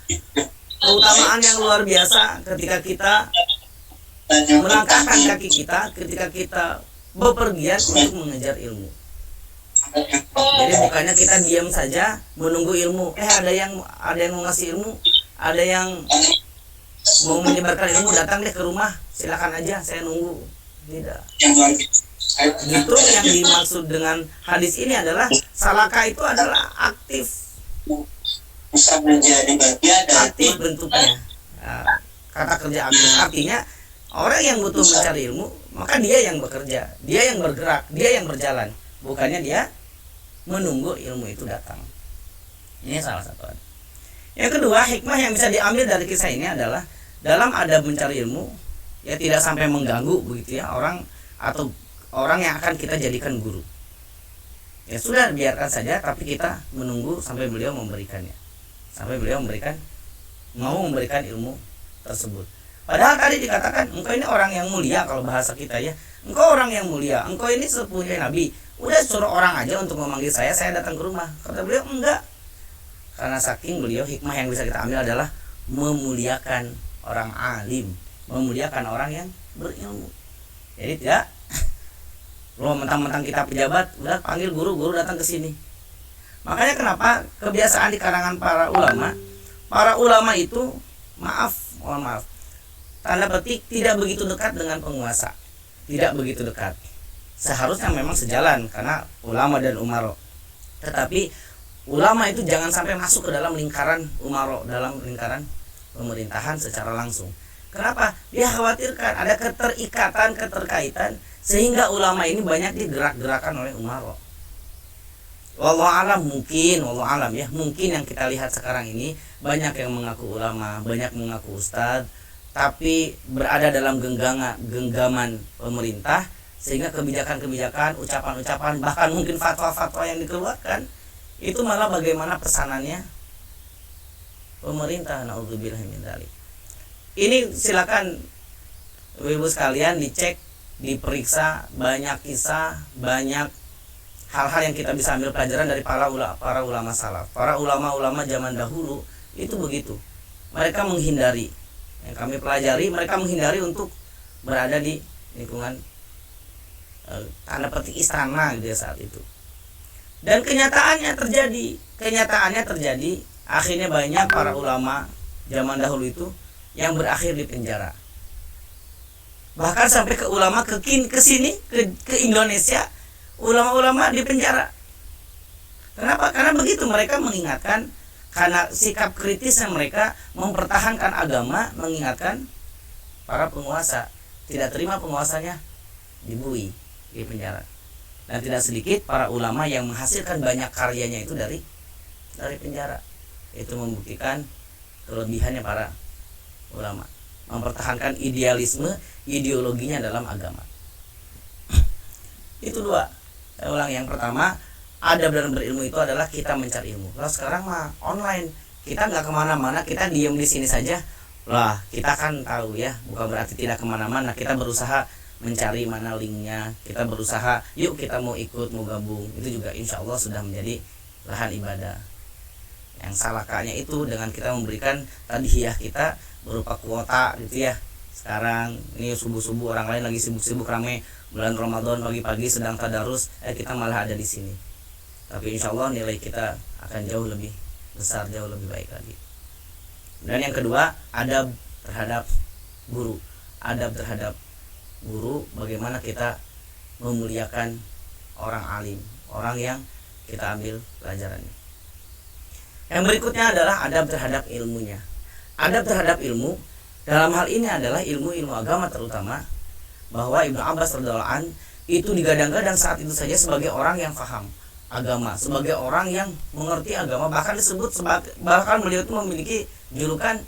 Keutamaan yang luar biasa ketika kita melangkahkan kaki kita, ketika kita bepergian untuk mengejar ilmu. Jadi bukannya kita diam saja menunggu ilmu. Ada yang mau ngasih ilmu, ada yang mau menyebarkan ilmu, datang deh ke rumah, silakan aja, saya nunggu. Tidak. Gitu yang dimaksud dengan hadis ini adalah salaka itu adalah aktif. Aktif bentuknya. Kata kerja aktif artinya orang yang butuh mencari ilmu, maka dia yang bekerja, dia yang bergerak, dia yang berjalan, bukannya dia menunggu ilmu itu datang. Ini salah satu. Yang kedua, hikmah yang bisa diambil dari kisah ini adalah dalam adab mencari ilmu, ya tidak sampai mengganggu begitu ya orang atau orang yang akan kita jadikan guru. Ya sudah, biarkan saja, tapi kita menunggu sampai beliau memberikannya, sampai beliau mau memberikan ilmu tersebut. Padahal tadi dikatakan engkau ini orang yang mulia, kalau bahasa kita ya, engkau orang yang mulia, engkau ini sepupunya Nabi. Udah suruh orang aja untuk memanggil saya datang ke rumah. Kata beliau enggak, karena saking beliau, hikmah yang bisa kita ambil adalah memuliakan orang alim, memuliakan orang yang berilmu. Jadi tidak mentang-mentang kita pejabat, udah panggil guru datang ke sini. Makanya kenapa kebiasaan di kalangan para ulama itu mohon maaf, tanda petik tidak begitu dekat dengan penguasa, tidak begitu dekat. Seharusnya memang sejalan karena ulama dan umaro. Tetapi ulama itu jangan sampai masuk ke dalam lingkaran umaro, dalam lingkaran pemerintahan secara langsung. Kenapa? Dia khawatirkan ada keterkaitan sehingga ulama ini banyak digerak-gerakan oleh umaro. Wallahu alam, mungkin yang kita lihat sekarang ini banyak yang mengaku ulama, banyak mengaku ustadz, tapi berada dalam genggaman pemerintah, sehingga kebijakan-kebijakan, ucapan-ucapan, bahkan mungkin fatwa-fatwa yang dikeluarkan itu malah bagaimana pesanannya pemerintah. Naudzubillah min dzalik. Ini silakan ibu sekalian dicek, diperiksa, banyak kisah, banyak hal-hal yang kita bisa ambil pelajaran dari para ulama salaf. Para ulama-ulama zaman dahulu itu begitu. Mereka menghindari, yang kami pelajari, mereka menghindari untuk berada di lingkungan tanda petik istana gitu saat itu. Dan kenyataannya terjadi, akhirnya banyak para ulama zaman dahulu itu yang berakhir di penjara. Bahkan sampai ke ulama ke Indonesia, ulama-ulama di penjara. Kenapa? Karena begitu, mereka mengingatkan, karena sikap kritisnya mereka mempertahankan agama, mengingatkan para penguasa, tidak terima penguasanya dibui di penjara. Dan tidak sedikit para ulama yang menghasilkan banyak karyanya itu dari penjara. Itu membuktikan kelebihannya para ulama, mempertahankan ideologinya dalam agama. Itu dua. Saya ulang, yang pertama, adab dalam berilmu itu adalah kita mencari ilmu. Kalau sekarang mah online, kita nggak kemana-mana, kita diem di sini saja. Lah, kita kan tahu ya, bukan berarti tidak kemana-mana. Kita berusaha mencari mana linknya, kita berusaha, yuk kita mau ikut, mau gabung. Itu juga insya Allah sudah menjadi lahan ibadah. Yang salahnya itu dengan kita memberikan tadhiyah kita berupa kuota gitu ya. Sekarang ini subuh-subuh orang lain lagi sibuk-sibuk rame bulan Ramadan, pagi-pagi sedang tadarus, kita malah ada di sini. Tapi insya Allah nilai kita akan jauh lebih besar, jauh lebih baik lagi. Dan yang kedua, adab terhadap guru. Adab terhadap guru, bagaimana kita memuliakan orang alim, orang yang kita ambil pelajarannya. Yang berikutnya adalah adab terhadap ilmunya. Adab terhadap ilmu dalam hal ini adalah ilmu agama, terutama bahwa Ibnu Abbas radhiyallahu an itu digadang-gadang saat itu saja sebagai orang yang paham agama, sebagai orang yang mengerti agama, bahkan disebut bahkan beliau itu memiliki julukan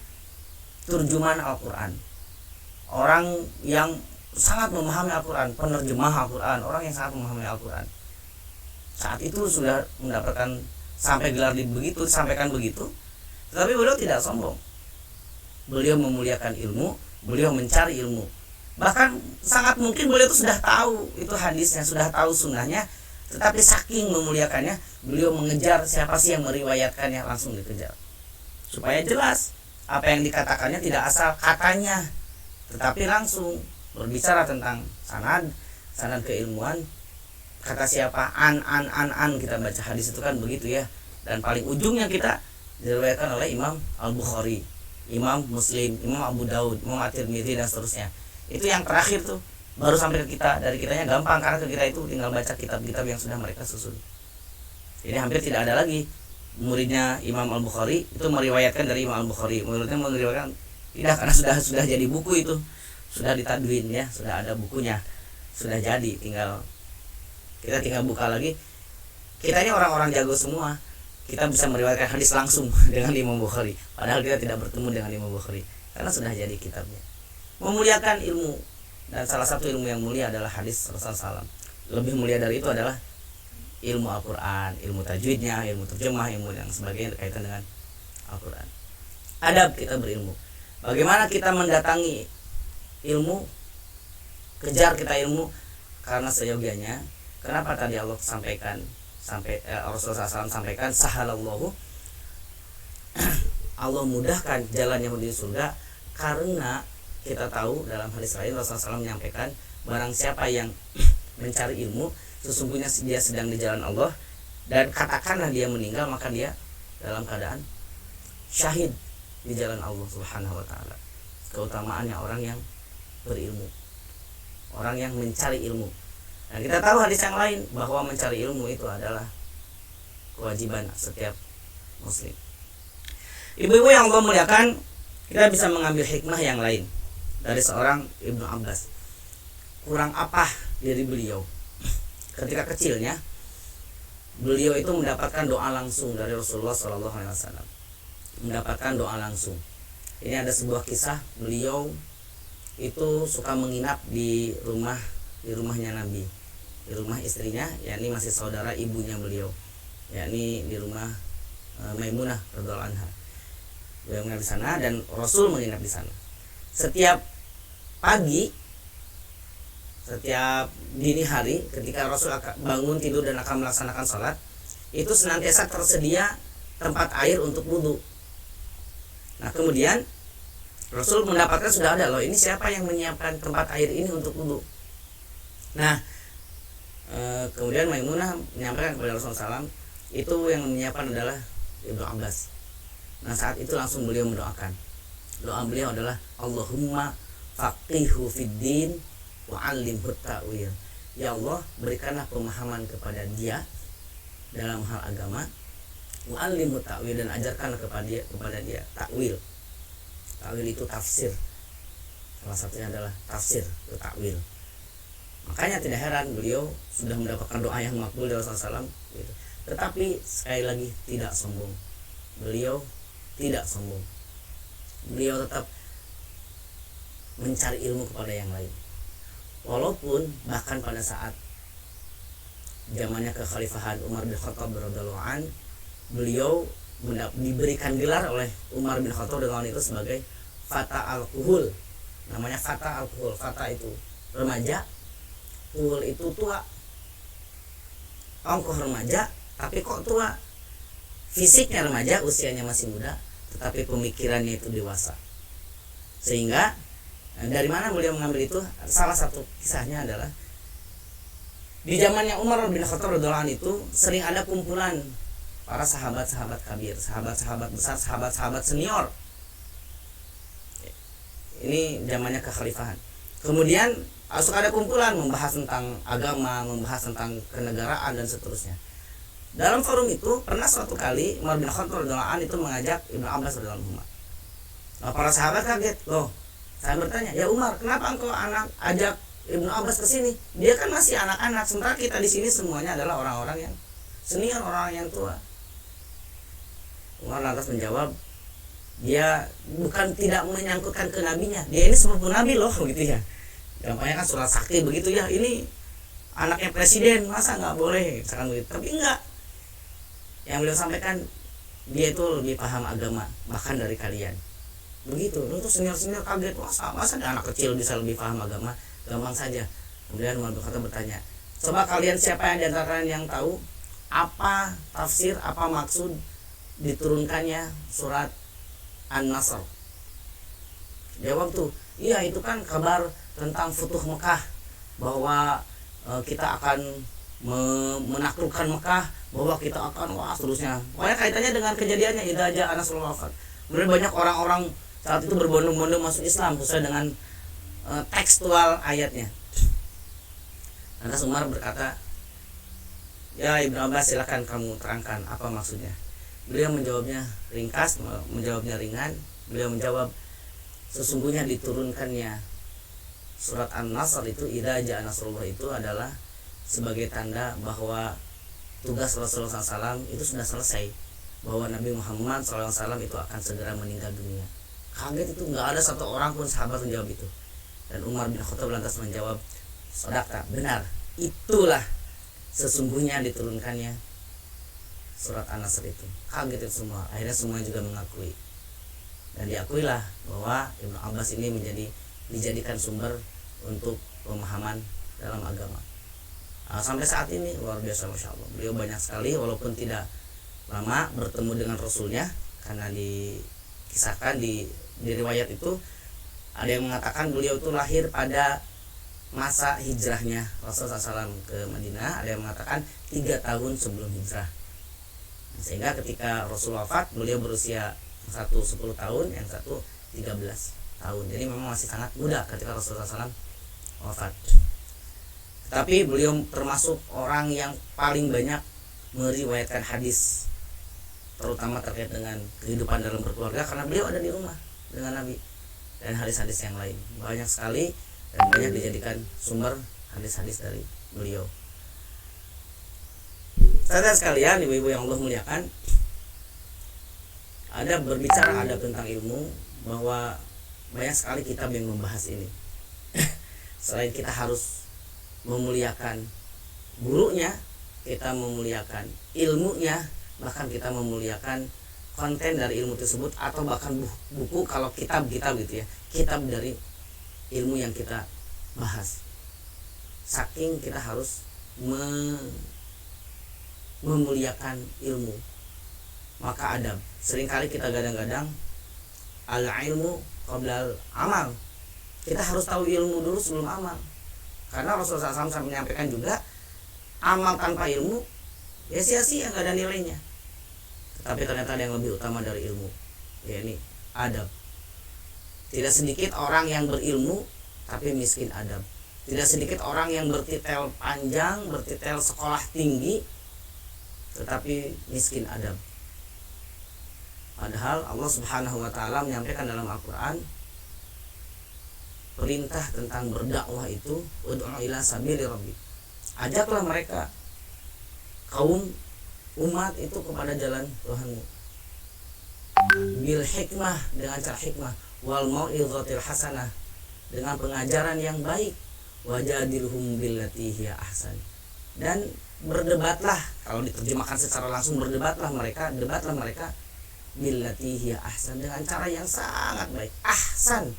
turjuman Al-Quran, orang yang sangat memahami Al-Quran, penerjemah Al-Quran, orang yang sangat memahami Al-Quran. Saat itu sudah mendapatkan sampai gelar disampaikan begitu, tetapi beliau tidak sombong. Beliau memuliakan ilmu, beliau mencari ilmu. Bahkan sangat mungkin beliau itu sudah tahu itu hadisnya, sudah tahu sunnahnya, tetapi saking memuliakannya, beliau mengejar siapa sih yang meriwayatkannya, langsung dikejar. Supaya jelas apa yang dikatakannya tidak asal katanya, tetapi langsung berbicara tentang sanad keilmuan. Kata siapa, an kita baca hadis itu kan begitu ya. Dan paling ujungnya kita diriwayatkan oleh Imam Al-Bukhari, Imam Muslim, Imam Abu Daud, Imam At-Tirmidzi dan seterusnya. Itu yang terakhir tuh baru sampai ke kita. Dari kitanya gampang, karena ke kita itu tinggal baca kitab-kitab yang sudah mereka susun. Jadi hampir tidak ada lagi muridnya Imam Al-Bukhari itu meriwayatkan dari Imam Al-Bukhari. Muridnya meriwayatkan tidak, karena sudah jadi buku itu, sudah ditadwin ya, sudah ada bukunya, sudah jadi, kita tinggal buka lagi. Kita ini orang-orang jago semua, kita bisa meriwayatkan hadis langsung dengan Imam Bukhari, padahal kita tidak bertemu dengan Imam Bukhari karena sudah jadi kitabnya. Memuliakan ilmu, dan salah satu ilmu yang mulia adalah hadis Rasulullah SAW. Lebih mulia dari itu adalah ilmu Al-Quran, ilmu tajwidnya, ilmu terjemah, ilmu yang sebagainya berkaitan dengan Al-Quran. Adab kita berilmu, bagaimana kita mendatangi ilmu, kejar kita ilmu karena seyogianya. Kenapa tadi Allah sampaikan Rasulullah SAW sampaikan sahalallahu, Allah mudahkan jalannya menuju surga, karena kita tahu dalam hadis lain Rasulullah SAW menyampaikan barang siapa yang mencari ilmu, sesungguhnya dia sedang di jalan Allah, dan katakanlah dia meninggal, maka dia dalam keadaan syahid di jalan Allah Subhanahu wa taala. Keutamaannya orang yang berilmu, orang yang mencari ilmu. Dan kita tahu hadis yang lain bahwa mencari ilmu itu adalah kewajiban setiap muslim. Ibu-ibu yang Allah muliakan, kita bisa mengambil hikmah yang lain dari seorang Ibnu Abbas. Kurang apa dari beliau? Ketika kecilnya, beliau itu mendapatkan doa langsung dari Rasulullah SAW. Mendapatkan doa langsung. Ini ada sebuah kisah, beliau itu suka menginap di rumahnya Nabi, di rumah istrinya, yakni masih saudara ibunya beliau, yakni di rumah Maimunah radhiyallahu anha. Beliau menginap di sana dan Rasul menginap di sana. Setiap pagi, setiap dini hari, ketika Rasul bangun tidur dan akan melaksanakan sholat, itu senantiasa tersedia tempat air untuk wudhu. Nah kemudian Rasul mendapatkan sudah ada, loh ini siapa yang menyiapkan tempat air ini untuk wudhu. Nah kemudian Maimunah menyampaikan kepada Rasulullah SAW, itu yang menyiapkan adalah Ibnu Abbas. Nah saat itu langsung beliau mendoakan. Doa beliau adalah Allahumma faqihu fiddin wa 'allimhu ta'wil. Ya Allah, berikanlah pemahaman kepada dia dalam hal agama, wa 'allimhu ta'wil, dan ajarkanlah kepada dia ta'wil. Ta'wil itu tafsir. Salah satunya adalah tafsir atau ta'wil. Makanya tidak heran beliau sudah mendapatkan doa yang makbul dari Rasulullah SAW gitu. Tetapi sekali lagi tidak sombong. Beliau tidak sombong. Beliau tetap mencari ilmu kepada yang lain. Walaupun bahkan pada saat zamannya kekhalifahan Umar bin Khattab radhiyallahu an, beliau diberikan gelar oleh Umar bin Khattab radhiyallahu an itu sebagai Fata al-Kuhul. Namanya Fata al-Kuhul. Fata itu remaja, Kuhul itu tua. Ongkoh remaja, tapi kok tua? Fisiknya remaja, usianya masih muda, tetapi pemikirannya itu dewasa. Sehingga dari mana beliau mengambil itu? Salah satu kisahnya adalah di zamannya Umar bin Khattab radhiyallahu anhu itu sering ada kumpulan para sahabat-sahabat kabir, sahabat-sahabat besar, sahabat-sahabat senior ini zamannya kekhalifahan. Kemudian suka ada kumpulan membahas tentang agama, membahas tentang kenegaraan dan seterusnya. Dalam forum itu pernah suatu kali Umar bin Khattab radhiyallahu anhu itu mengajak Ibnu Abbas radhiyallahu anhu. Nah, para sahabat kaget, loh. Saya bertanya, ya Umar, kenapa engkau ajak Ibnu Abbas ke sini? Dia kan masih anak-anak, sementara kita di sini semuanya adalah orang-orang yang senior, orang yang tua. Umar lantas menjawab, dia bukan tidak menyangkutkan ke nabinya, dia ini sepupu nabi loh, gitu ya. Gampangnya kan surat sakti begitu ya, ini anaknya presiden, masa nggak boleh, misalkan begitu. Tapi enggak, yang beliau sampaikan, dia itu lebih paham agama bahkan dari kalian. Begitu, lu tuh senior kaget, masa ada anak kecil bisa lebih paham agama? Gampang saja. Kemudian Umar bin Khattab bertanya, coba kalian siapa yang diantara kalian yang tahu apa tafsir, apa maksud diturunkannya surat An-Nasr? Jawab tuh, iya itu kan kabar tentang Futuh Mekah, bahwa kita akan menaklukkan Mekah, bahwa kita akan seterusnya. Pokoknya kaitannya dengan kejadiannya idza jaa nasrullah. Kemudian banyak orang-orang saat itu berbondong-bondong masuk Islam sesuai dengan tekstual ayatnya. Lantas Umar berkata, ya Ibnu Abbas silakan kamu terangkan apa maksudnya. Beliau menjawabnya ringkas, menjawabnya ringan. Beliau menjawab, sesungguhnya diturunkannya surat An-Nasr itu idza jaa nasrullah itu adalah sebagai tanda bahwa tugas Rasulullah SAW itu sudah selesai, bahwa Nabi Muhammad SAW itu akan segera meninggal dunia. Kaget itu, nggak ada satu orang pun sahabat menjawab itu. Dan Umar bin Khattab lantas menjawab, shadaqta, benar, itulah sesungguhnya diturunkannya surat An-Nasr itu. Kaget itu semua, akhirnya semua juga mengakui. Dan diakuilah bahwa Ibnu Abbas ini dijadikan sumber untuk pemahaman dalam agama. Sampai saat ini luar biasa, Masya Allah. Beliau banyak sekali, walaupun tidak lama bertemu dengan Rasulnya, karena dikisahkan di riwayat itu ada yang mengatakan beliau itu lahir pada masa hijrahnya Rasulullah SAW ke Madinah, ada yang mengatakan 3 tahun sebelum hijrah. Sehingga ketika Rasul wafat, beliau berusia satu 10 tahun, yang satu 13 tahun. Jadi memang masih sangat muda ketika Rasulullah SAW wafat. Tapi beliau termasuk orang yang paling banyak meriwayatkan hadis, terutama terkait dengan kehidupan dalam berkeluarga, karena beliau ada di rumah dengan Nabi. Dan hadis-hadis yang lain banyak sekali, dan banyak dijadikan sumber hadis-hadis dari beliau. Saudara sekalian, ibu-ibu yang Allah muliakan, ada berbicara ada tentang ilmu, bahwa banyak sekali kitab yang membahas ini. Selain kita harus memuliakan gurunya, kita memuliakan ilmunya, bahkan kita memuliakan konten dari ilmu tersebut, atau bahkan buku, kalau kitab gitu ya, kitab dari ilmu yang kita bahas. Saking kita harus memuliakan ilmu, maka adab. Seringkali kita gadang-gadang al-ilmu qabla al-amal. Kita harus tahu ilmu dulu sebelum amal. Karena Rasulullah SAW menyampaikan juga, amal tanpa ilmu ya sia-sia, nggak ada nilainya. Tetapi ternyata ada yang lebih utama dari ilmu, yakni adab. Tidak sedikit orang yang berilmu tapi miskin adab. Tidak sedikit orang yang bertitel panjang, bertitel sekolah tinggi, tetapi miskin adab. Padahal Allah Subhanahu wa Ta'ala menyampaikan dalam Al-Quran perintah tentang berdakwah itu, ud'u ila sabili rabbi. Ajaklah mereka, kaum umat itu kepada jalan Tuhanmu. Bil hikmah, dengan cara hikmah, wal mau'izatil hasanah, dengan pengajaran yang baik, wajadilhum billati hiya ahsan. Dan berdebatlah, kalau diterjemahkan secara langsung, debatlah mereka billati hiya ahsan, dengan cara yang sangat baik. Ahsan,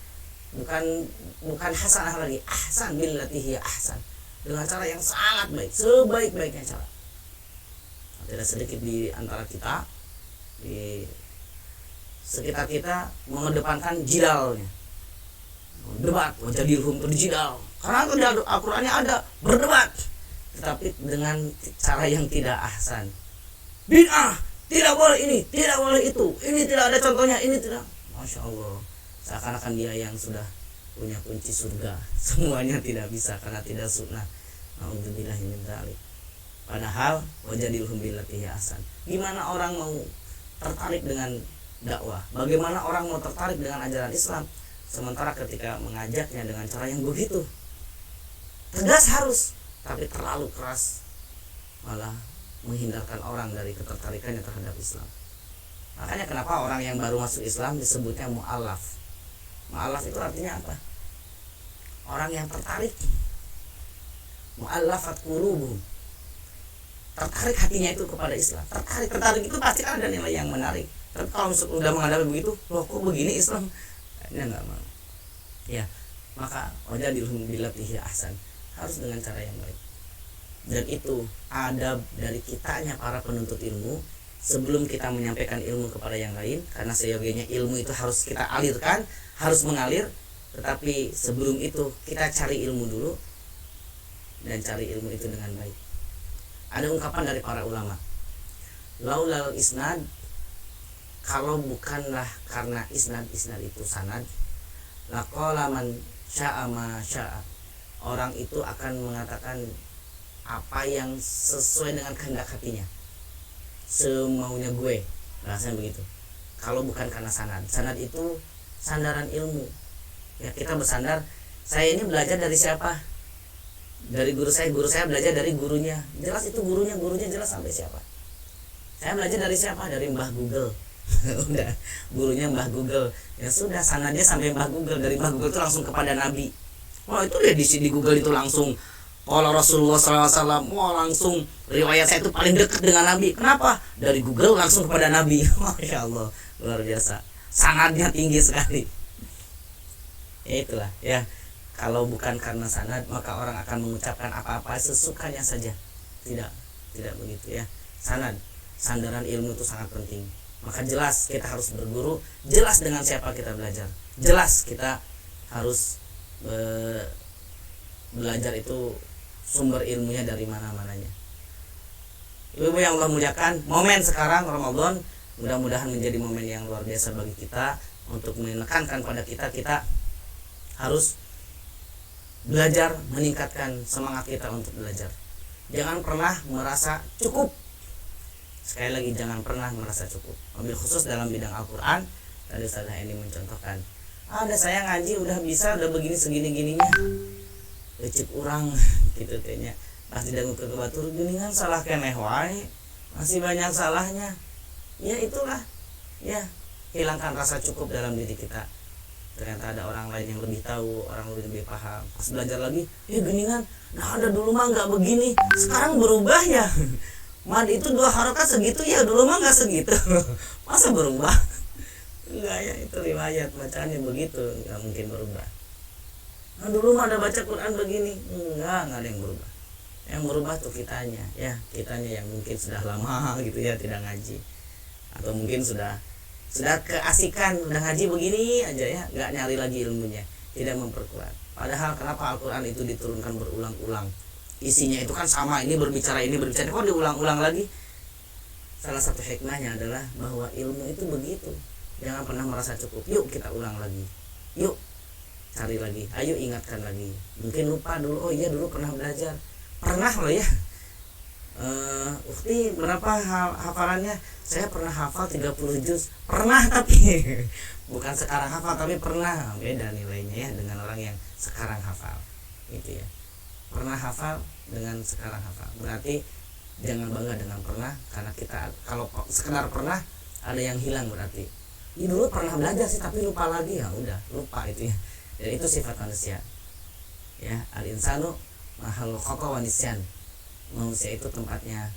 bukan hasanah lagi, ahsan, billati hiya ahsan, dengan cara yang sangat baik, sebaik-baiknya cara. Tidak sedikit di antara kita, di sekitar kita, mengedepankan jidalnya, debat, wajadilhum terjidal, karena itu di Al-Qurannya ada berdebat, tetapi dengan cara yang tidak ahsan. Bid'ah, tidak boleh ini, tidak boleh itu, ini tidak ada contohnya, ini tidak. Masya Allah, seakan-akan dia yang sudah punya kunci surga. Semuanya tidak bisa karena tidak sunnah. Nauzubillah min dzalik. Padahal wajadilhum billati hiya ahsan. Gimana orang mau tertarik dengan dakwah? Bagaimana orang mau tertarik dengan ajaran Islam sementara ketika mengajaknya dengan cara yang begitu tegas harus, tapi terlalu keras, malah menghindarkan orang dari ketertarikannya terhadap Islam. Makanya kenapa orang yang baru masuk Islam disebutnya mu'allaf. Mu'allaf itu artinya apa? Orang yang tertarik. Mu'allafat qulubuhum. Tertarik hatinya itu kepada Islam. Tertarik itu pasti ada nilai yang menarik. Tapi kalau sudah menghadapi begitu, loh kok begini Islam? Kayaknya enggak mau. Ya, maka wajadilhum billati hiya ahsan. Harus dengan cara yang baik. Dan itu adab dari kitanya para penuntut ilmu sebelum kita menyampaikan ilmu kepada yang lain, karena seyogianya ilmu itu harus kita alirkan, harus mengalir. Tetapi sebelum itu kita cari ilmu dulu, dan cari ilmu itu dengan baik. Ada ungkapan dari para ulama, laulal isnad, kalau bukanlah karena isnad itu sanad, laqala man sya'a ma sya'a, orang itu akan mengatakan apa yang sesuai dengan kehendak hatinya, semaunya gue, rasanya begitu. Kalau bukan karena sanad itu sandaran ilmu. Ya, kita bersandar, saya ini belajar dari siapa? Dari guru saya belajar dari gurunya. Jelas itu gurunya jelas sampai siapa. Saya belajar dari siapa? Dari Mbah Google. Udah, gurunya Mbah Google. Ya sudah, sanadnya sampai Mbah Google. Dari Mbah Google itu langsung kepada Nabi. Wah, itu deh di Google itu langsung kalau Rasulullah SAW, wah langsung riwayat saya itu paling dekat dengan Nabi. Kenapa? Dari Google langsung kepada Nabi. Masya Allah, luar biasa. Sanadnya tinggi sekali. Ya itulah, ya. Kalau bukan karena sanad, maka orang akan mengucapkan apa-apa sesukanya saja. Tidak begitu ya. Sandaran ilmu itu sangat penting. Maka jelas kita harus berguru, jelas dengan siapa kita belajar. Jelas kita harus belajar itu sumber ilmunya dari mana-mananya. Ibu-ibu yang Allah muliakan, momen sekarang Ramadan mudah-mudahan menjadi momen yang luar biasa bagi kita untuk menekankan pada kita harus belajar, meningkatkan semangat kita untuk belajar. Jangan pernah merasa cukup. Sekali lagi, jangan pernah merasa cukup. Wabil khusus dalam bidang Al-Quran, tadi Ustazah ini mencontohkan, ada saya ngaji udah bisa, udah begini segini-gininya, lecik urang gitu kayaknya. Pas didangu ke batur geningan salah keneh wae, masih banyak salahnya. Ya itulah, ya hilangkan rasa cukup dalam diri kita. Ternyata ada orang lain yang lebih tahu, orang lebih paham. Pas belajar lagi, ya geningan, nah ada dulu mah nggak begini, sekarang berubah ya. Mad itu 2 harokat segitu ya, dulu mah nggak segitu. Masa berubah? Enggak ya, itu riwayat bacaannya begitu, nggak mungkin berubah. Nah dulu mah ada baca Quran begini, enggak ada yang berubah. Yang berubah tuh kitanya yang mungkin sudah lama gitu ya tidak ngaji, atau mungkin sudah keasikan, udah ngaji begini aja ya, nggak nyari lagi ilmunya, tidak memperkuat. Padahal kenapa Al-Quran itu diturunkan berulang-ulang? Isinya itu kan sama, ini berbicara, kok diulang-ulang lagi? Salah satu hikmahnya adalah bahwa ilmu itu begitu, jangan pernah merasa cukup. Yuk kita ulang lagi, yuk cari lagi, ayo ingatkan lagi. Mungkin lupa dulu, oh iya dulu pernah belajar, pernah loh ya. Ukti berapa hafalannya? Saya pernah hafal 30 juz. Pernah, tapi bukan sekarang hafal, tapi pernah. Beda nilainya ya dengan orang yang sekarang hafal. Gitu ya. Pernah hafal dengan sekarang hafal. Berarti jangan bangga dengan pernah, karena kita kalau sekedar pernah ada yang hilang berarti. Ini dulu pernah belajar sih tapi lupa lagi, ya udah, lupa itu ya. Dan itu sifat manusia. Ya, al-insanu mahal khata wa nisyan. Manusia itu tempatnya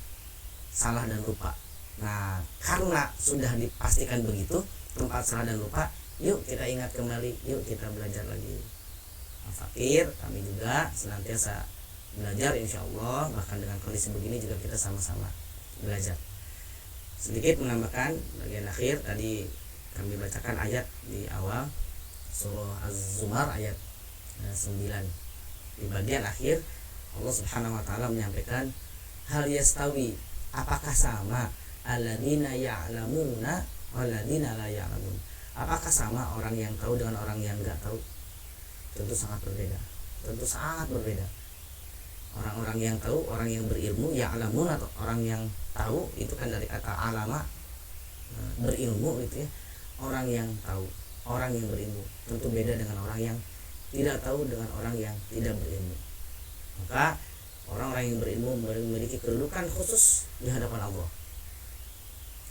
salah dan lupa. Nah, karena sudah dipastikan begitu, tempat salah dan lupa, yuk kita ingat kembali, yuk kita belajar lagi. Fakir, kami juga senantiasa belajar insya Allah. Bahkan dengan kondisi begini juga kita sama-sama belajar. Sedikit menambahkan bagian akhir, tadi kami bacakan ayat di awal surah Az-Zumar ayat 9. Di bagian akhir Allah Subhanahu wa taala menyampaikan, hal yastawi, apakah sama alladzina ya'lamuna walladzina la ya'lamun? Apakah sama orang yang tahu dengan orang yang nggak tahu? Tentu sangat berbeda. Tentu sangat berbeda. Orang-orang yang tahu, orang yang berilmu, ya alamun, atau orang yang tahu itu kan dari kata alama, berilmu gitu ya. Orang yang tahu, orang yang berilmu tentu beda dengan orang yang tidak tahu, dengan orang yang tidak berilmu. Maka orang-orang yang berilmu memiliki kedudukan khusus di hadapan Allah.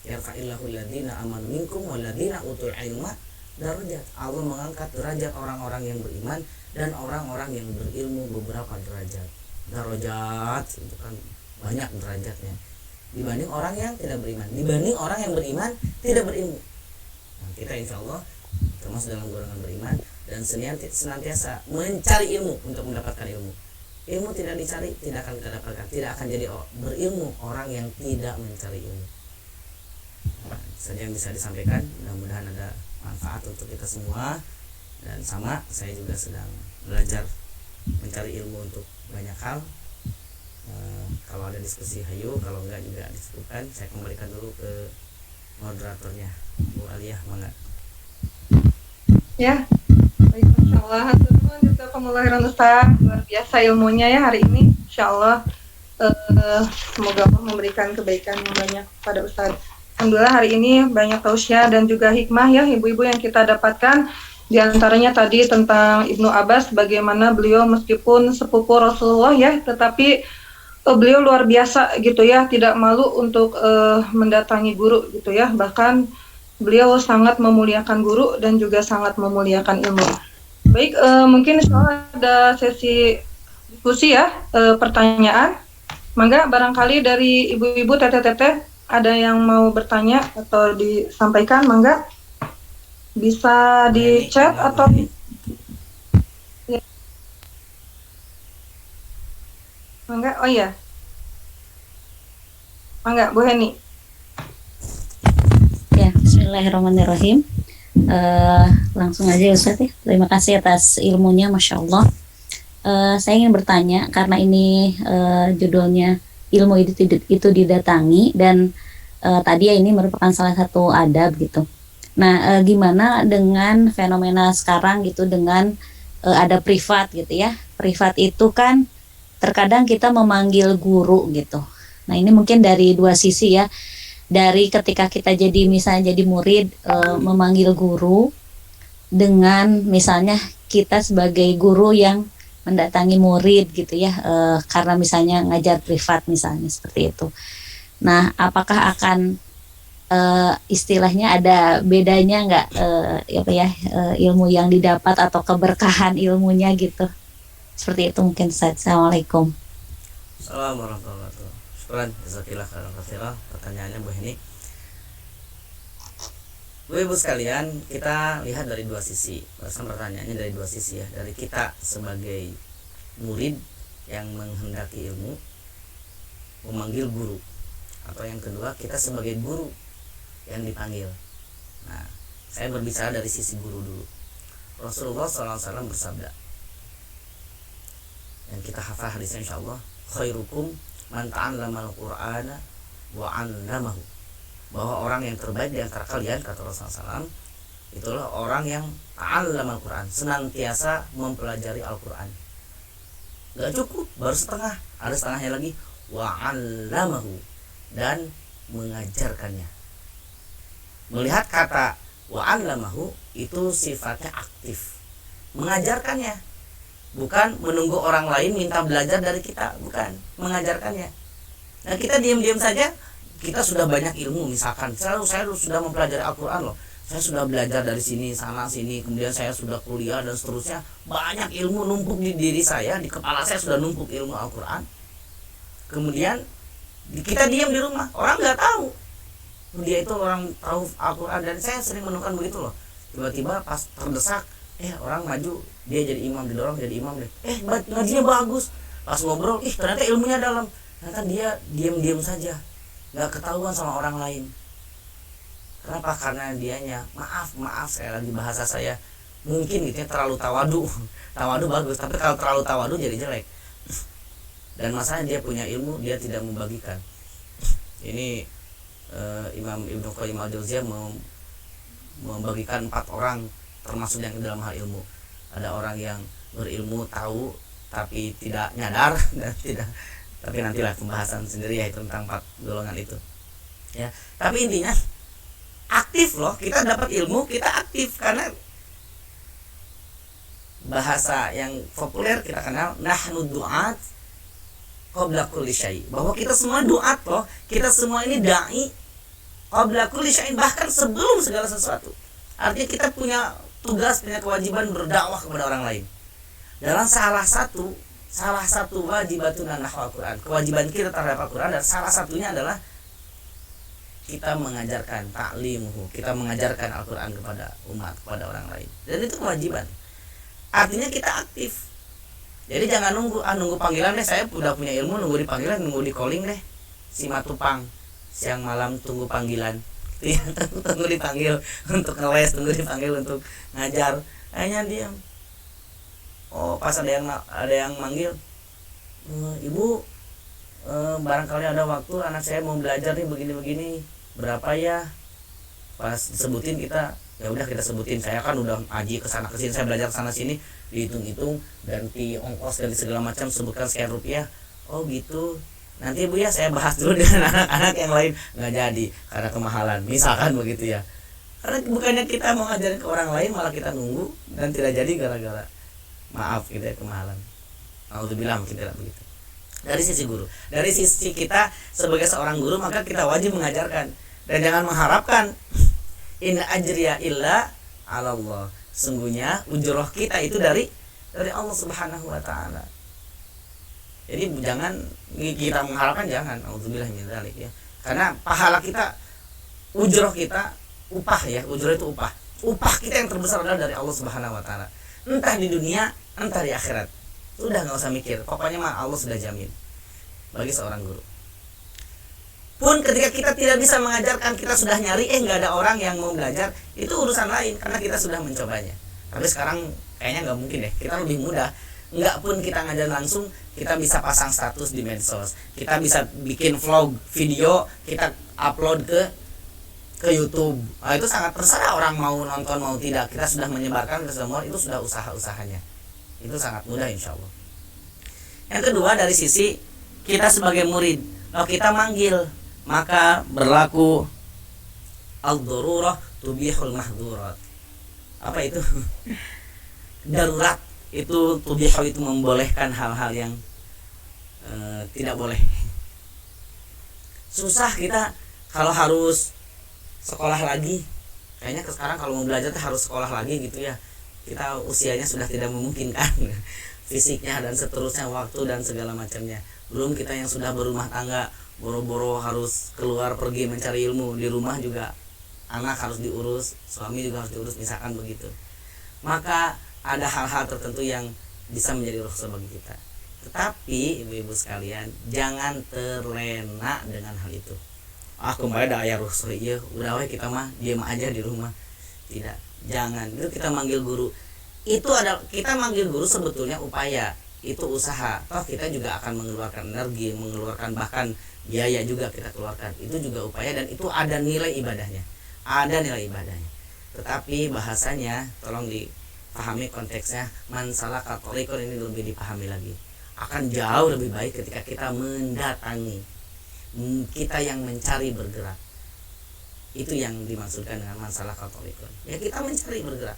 Yarfa'illahu alladziina amanu minkum walladziina utul ilma darajat. Allah mengangkat derajat orang-orang yang beriman dan orang-orang yang berilmu beberapa derajat. Darajat itu kan banyak derajatnya dibanding orang yang tidak beriman, dibanding orang yang beriman tidak berilmu. Nah, kita insya Allah termasuk dalam golongan beriman dan senantiasa mencari ilmu untuk mendapatkan ilmu. Ilmu tidak dicari, tidak akan kita dapatkan. Tidak akan jadi berilmu orang yang tidak mencari ilmu. Nah, saja yang bisa disampaikan. Mudah-mudahan ada manfaat untuk kita semua. Dan sama, saya juga sedang belajar mencari ilmu untuk banyak hal. Kalau ada diskusi hayu, kalau enggak juga disebutkan. Saya kembalikan dulu ke moderatornya, Bu Aliyah, mangga.
Ya, baik, Masya Allah. Haturnuhun juga pemulahiran Ustaz, luar biasa ilmunya ya hari ini. Insya Allah, semoga Allah memberikan kebaikan yang banyak pada Ustaz. Alhamdulillah hari ini banyak tausiah dan juga hikmah ya ibu-ibu yang kita dapatkan. Di antaranya tadi tentang Ibnu Abbas, bagaimana beliau meskipun sepupu Rasulullah ya, tetapi beliau luar biasa gitu ya, tidak malu untuk mendatangi guru gitu ya. Bahkan beliau sangat memuliakan guru dan juga sangat memuliakan ilmu. Baik, mungkin insya ada sesi diskusi ya, pertanyaan. Mangga barangkali dari ibu-ibu teteh-teteh ada yang mau bertanya atau disampaikan, mangga. Bisa di chat atau ya. Mangga, oh iya. Mangga, Bu Heni.
Ya, bismillahirrahmanirrahim. Langsung aja Ustaz ya. Terima kasih atas ilmunya, Masya Allah. Saya ingin bertanya karena ini judulnya ilmu itu didatangi dan tadi ya ini merupakan salah satu adab gitu. Nah, gimana dengan fenomena sekarang gitu dengan ada privat gitu ya. Privat itu kan terkadang kita memanggil guru gitu. Nah, ini mungkin dari dua sisi ya. Dari ketika kita jadi misalnya jadi murid memanggil guru dengan misalnya kita sebagai guru yang mendatangi murid gitu ya, karena misalnya ngajar privat misalnya seperti itu. Nah, apakah akan istilahnya ada bedanya nggak ilmu yang didapat atau keberkahan ilmunya gitu, seperti itu mungkin. Assalamualaikum.
Assalamualaikum warahmatullahi wabarakatuh. Syukran, jazakillah khairan katsira. Pertanyaannya Bu Heni. Bu Ibu sekalian, kita lihat dari dua sisi. Pertanyaannya dari dua sisi ya. Dari kita sebagai murid yang menghendaki ilmu, memanggil guru, atau yang kedua kita sebagai guru yang dipanggil. Nah, saya berbicara dari sisi guru dulu. Rasulullah SAW bersabda, yang kita hafal hadisnya insyaallah, khairukum man ta'allamal qur'ana wa 'allamahu. Bahwa orang yang terbaik di antara kalian, kata Rasulullah SAW, itulah orang yang ta'allamal Qur'an, senantiasa mempelajari Al-Qur'an. Gak cukup, baru setengah, ada setengahnya lagi, wa 'allamahu, dan mengajarkannya. Melihat kata wa'allamahu itu sifatnya aktif, mengajarkannya, bukan menunggu orang lain minta belajar dari kita, bukan, mengajarkannya. Nah, kita diam-diam saja, kita sudah banyak ilmu, misalkan saya sudah mempelajari Al-Quran loh, saya sudah belajar dari sini sana sini, kemudian saya sudah kuliah dan seterusnya, banyak ilmu numpuk di diri saya, di kepala saya sudah numpuk ilmu Al-Quran. Kemudian kita diam di rumah, orang nggak tahu dia itu orang tahu Al-Quran, dan saya sering menemukan begitu loh. Tiba-tiba pas terdesak, orang maju, dia jadi imam, didorong jadi imam deh. Ngajinya bagus. Pas ngobrol, ternyata ilmunya dalam. Ternyata dia diam-diam saja, nggak ketahuan sama orang lain. Kenapa? Karena dianya maaf saya lagi bahasa saya mungkin gitu ya, terlalu tawadu. Tawadu bagus, tapi kalau terlalu tawadu jadi jelek. Dan masalahnya dia punya ilmu, dia tidak membagikan. Ini Imam Ibnu Qayyim al-Jauziyah membagikan 4 orang termasuk yang dalam hal ilmu. Ada orang yang berilmu tahu tapi tidak nyadar dan tidak, tapi nantilah pembahasan sendiri ya tentang 4 golongan itu ya. Tapi intinya aktif loh, kita dapat ilmu, kita aktif karena bahasa yang populer kita kenal nahnu du'at qabla kulli syai', bahwa kita semua du'at loh, kita semua ini dai qabla kulli syai', bahkan sebelum segala sesuatu. Artinya kita punya tugas, punya kewajiban berdakwah kepada orang lain. Dalam salah satu wajibatuna nahwa Al-Quran, kewajiban kita terhadap Al-Quran, dan salah satunya adalah kita mengajarkan ta'limuhu, kita mengajarkan Al-Quran kepada umat, kepada orang lain. Dan itu kewajiban. Artinya kita aktif. Jadi jangan nunggu panggilan deh, saya udah punya ilmu, nunggu di panggilan, nunggu di calling deh. Si Matupang siang malam tunggu panggilan. Tunggu dipanggil untuk ngeles, tunggu dipanggil untuk ngajar. Hanya diam. Oh, pas ada yang manggil, ibu, barangkali ada waktu anak saya mau belajar nih begini-begini, berapa ya? Pas sebutin kita, ya udah kita sebutin. Saya kan udah ngaji kesana kesini, saya belajar kesana sini, dihitung-hitung, ganti ongkos, ganti segala macam, sebutkan sekian rupiah. Oh gitu. Nanti ibu ya saya bahas dulu dengan anak-anak yang lain. Nggak jadi karena kemahalan, misalkan begitu ya. Karena bukannya kita mau ngajarin ke orang lain, malah kita nunggu dan tidak jadi gara-gara maaf gitu ya, kemahalan. Alhamdulillah mungkin tidak begitu. Dari sisi guru, dari sisi kita sebagai seorang guru, maka kita wajib mengajarkan dan jangan mengharapkan in ajriya illa 'ala Allah. Sungguhnya ujroh kita itu dari Allah Subhanahu wa taala. Jadi jangan kita mengharapkan, jangan, alhamdulillah min dzalik ya. Karena pahala kita, ujroh kita, upah ya, ujroh itu upah. Upah kita yang terbesar adalah dari Allah Subhanahu wa taala. Entah di dunia, entah di akhirat. Sudah nggak usah mikir, pokoknya mah Allah sudah jamin bagi seorang guru. Pun ketika kita tidak bisa mengajarkan, kita sudah nyari nggak ada orang yang mau belajar, itu urusan lain karena kita sudah mencobanya. Tapi sekarang kayaknya nggak mungkin deh, kita lebih mudah. Nggak pun kita ngajar langsung, kita bisa pasang status di medsos, kita bisa bikin vlog video, kita upload ke YouTube. Nah, itu sangat terserah orang mau nonton mau tidak, kita sudah menyebarkan ke semua, itu sudah usaha-usahanya. Itu sangat mudah insya Allah. Yang kedua, dari sisi kita sebagai murid, kalau kita manggil, maka berlaku al-darurah tubihul mahdurat. Apa itu? Darurat itu tubihu, itu membolehkan hal-hal yang tidak boleh. Susah kita kalau harus sekolah lagi, kayaknya sekarang kalau mau belajar harus sekolah lagi gitu ya. Kita usianya sudah tidak memungkinkan, fisiknya dan seterusnya, waktu dan segala macamnya. Belum kita yang sudah berumah tangga, boro-boro harus keluar pergi mencari ilmu, di rumah juga anak harus diurus, suami juga harus diurus, misalkan begitu. Maka ada hal-hal tertentu yang bisa menjadi rukhsah bagi kita. Tetapi ibu-ibu sekalian, jangan terlena dengan hal itu. Kembali ada ayat rukhsah, iya udah kita mah diam aja di rumah. Tidak, jangan. Itu kita manggil guru, itu adalah kita manggil guru sebetulnya upaya, itu usaha. Toh kita juga akan mengeluarkan energi, mengeluarkan bahkan biaya juga kita keluarkan. Itu juga upaya dan itu ada nilai ibadahnya. Ada nilai ibadahnya. Tetapi bahasanya tolong dipahami konteksnya. Man salaka thariqan, ini lebih dipahami lagi. Akan jauh lebih baik ketika kita mendatangi, kita yang mencari bergerak. Itu yang dimaksudkan dengan man salaka thariqan. Ya kita mencari bergerak.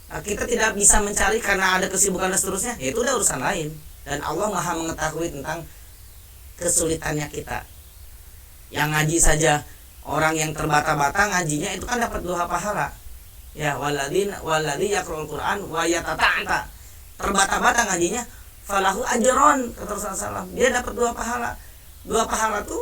Nah, kita tidak bisa mencari karena ada kesibukan dan seterusnya, ya itu udah urusan lain. Dan Allah Maha mengetahui tentang kesulitannya kita. Yang ngaji saja, orang yang terbata-bata ngajinya itu kan dapat 2 pahala. Ya, waladzi yaqra'ul Qur'an wa yatata'ata. Terbata-bata ngajinya, falahu ajron, kata Rasulullah SAW. Dia dapat 2 pahala. 2 pahala tuh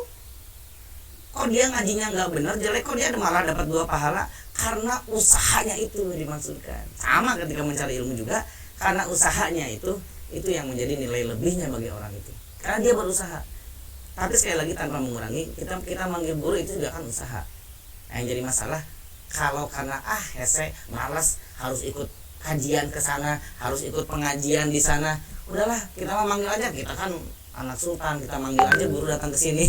kok dia ngajinya nggak benar, jelek, kok dia malah dapat 2 pahala? Karena usahanya itu dimaksudkan. Sama ketika mencari ilmu juga, karena usahanya itu yang menjadi nilai lebihnya bagi orang itu. Karena dia berusaha. Tapi sekali lagi tanpa mengurangi, kita manggil guru itu juga kan usaha. Nah, yang jadi masalah kalau karena hese malas harus ikut kajian ke sana, harus ikut pengajian di sana. Udahlah, kita mah manggil aja, kita kan anak sultan, kita manggil aja guru datang ke sini.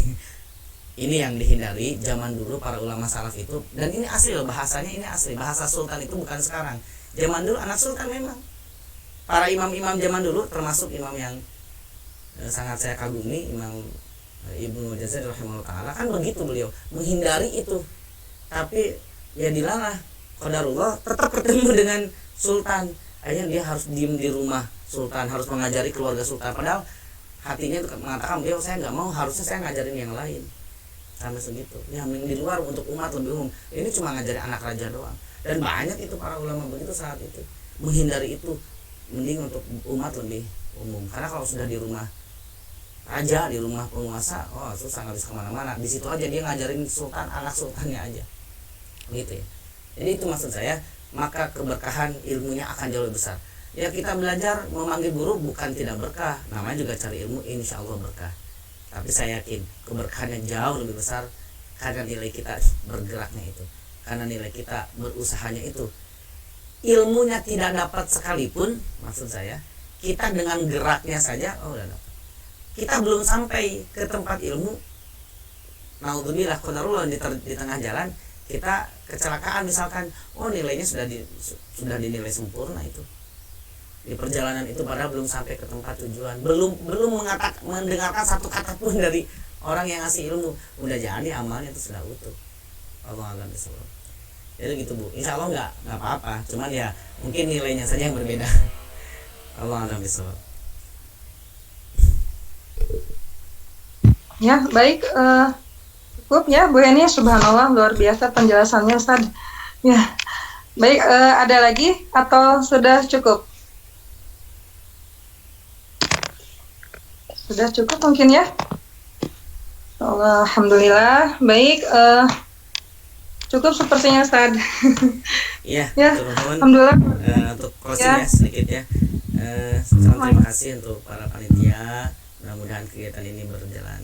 Ini yang dihindari zaman dulu para ulama salaf itu, dan ini asli loh, bahasanya ini asli, bahasa sultan itu bukan sekarang. Zaman dulu anak sultan memang. Para imam-imam zaman dulu, termasuk imam yang sangat saya kagumi, Imam Ibnu Jazari rahimahullah ta'ala, kan begitu beliau, menghindari itu. Tapi ya dilarang, qadarullah tetap ketemu dengan sultan. Akhirnya dia harus diem di rumah sultan, harus mengajari keluarga sultan. Padahal hatinya itu mengatakan, beliau saya nggak mau, harusnya saya ngajarin yang lain. Sampai segitu. Ya di luar untuk umat lebih umum. Ini cuma ngajarin anak raja doang. Dan banyak itu para ulama begitu saat itu. Menghindari itu. Mending untuk umat lebih umum. Karena kalau sudah di rumah raja, di rumah penguasa, oh susah, nggak bisa kemana-mana. Di situ aja dia ngajarin sultan, anak sultannya aja. Gitu ya. Jadi itu maksud saya, maka keberkahan ilmunya akan jauh lebih besar. Ya kita belajar memanggil guru bukan tidak berkah. Namanya juga cari ilmu, insya Allah berkah. Tapi saya yakin keberkahannya jauh lebih besar karena nilai kita bergeraknya itu, karena nilai kita berusahanya itu. Ilmunya tidak dapat sekalipun, maksud saya, kita dengan geraknya saja, oh udah dapat. Kita belum sampai ke tempat ilmu, naudzubillah, qadarullah, di tengah jalan kita kecelakaan misalkan, oh nilainya sudah dinilai sempurna itu. Di perjalanan itu padahal belum sampai ke tempat tujuan, belum mendengarkan satu kata pun dari orang yang ngasih ilmu, udah jadi amalnya itu sudah utuh. Allah a'lam bishawab. Jadi gitu Bu, insya Allah nggak apa-apa, cuman ya mungkin nilainya saja yang berbeda. Allah a'lam bishawab.
Ya baik, cukup ya Bu Heni, subhanallah luar biasa penjelasannya Ustaz. Ya baik, ada lagi atau sudah cukup? Sudah cukup mungkin ya. Alhamdulillah. Baik, cukup sepertinya Ustaz.
Iya,
ya,
alhamdulillah. Untuk closing ya sedikit ya. Terima kasih untuk para panitia. Mudah-mudahan kegiatan ini berjalan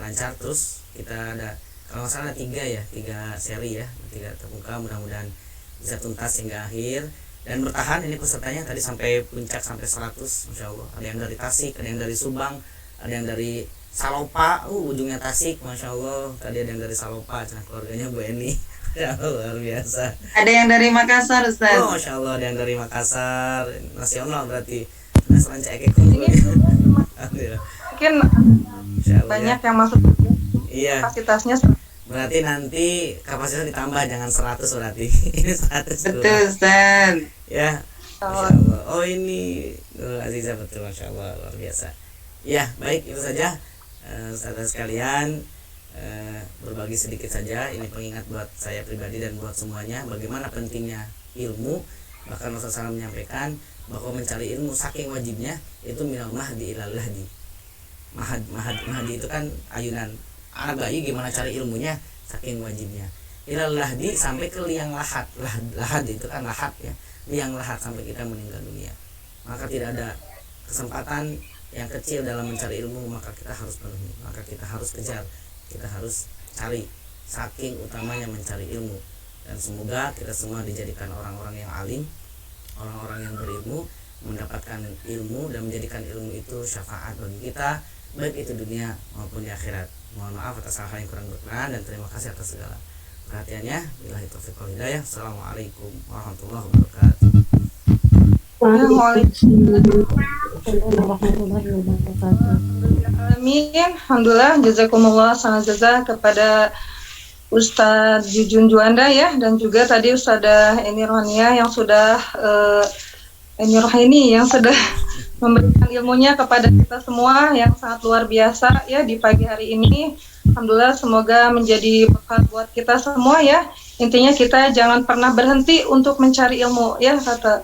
lancar terus. Kita ada, kalau nggak salah 3 seri ya, 3 terbuka. Mudah-mudahan bisa tuntas hingga akhir. Dan bertahan ini pesertanya tadi sampai puncak, sampai 100, Masya Allah. Ada yang dari Tasik, ada yang dari Subang, ada yang dari Salopa, ujungnya Tasik, Masya Allah. Tadi ada yang dari Salopa, keluarganya Bu Eni. Ya Allah, luar biasa.
Ada yang dari Makassar, Ustaz.
Oh, Masya Allah, ada yang dari Makassar, nasional berarti. Selanjutnya Ekekun.
Mungkin banyak yang masuk.
Iya.
Kapasitasnya.
Berarti nanti kapasitas ditambah, jangan 100 berarti. Ini 100.
Betul, Ustaz.
Ya. Masya Allah. Oh ini Aziza, betul, Masya Allah, luar biasa. Ya baik, itu saja saudara sekalian, berbagi sedikit saja. Ini pengingat buat saya pribadi dan buat semuanya, bagaimana pentingnya ilmu. Bahkan Rasulullah SAW menyampaikan bahwa mencari ilmu saking wajibnya itu minal mahdi ilal lahdi. Mahdi itu kan ayunan anak bayi, gimana cari ilmunya saking wajibnya. Ilal lahdi sampai ke liang lahat. Lahad itu kan lahat ya, liang lahat sampai kita meninggal dunia. Maka tidak ada kesempatan yang kecil dalam mencari ilmu, maka kita harus penuhi, maka kita harus kejar, kita harus cari, saking utamanya mencari ilmu. Dan semoga kita semua dijadikan orang-orang yang alim, orang-orang yang berilmu, mendapatkan ilmu dan menjadikan ilmu itu syafaat bagi kita, baik itu dunia maupun di akhirat. Mohon maaf atas hal-hal yang kurang berkenan dan terima kasih atas segala perhatiannya. Billahi taufiq wal hidayah. Assalamualaikum warahmatullahi wabarakatuh.
Amin. Alhamdulillah, jazakumullah sangat jazak kepada Ustadz Jujun Juanda ya, dan juga tadi Ustadzah Eni Rohania yang sudah memberikan ilmunya kepada kita semua yang sangat luar biasa ya di pagi hari ini. Alhamdulillah, semoga menjadi bekal buat kita semua ya. Intinya kita jangan pernah berhenti untuk mencari ilmu ya, kata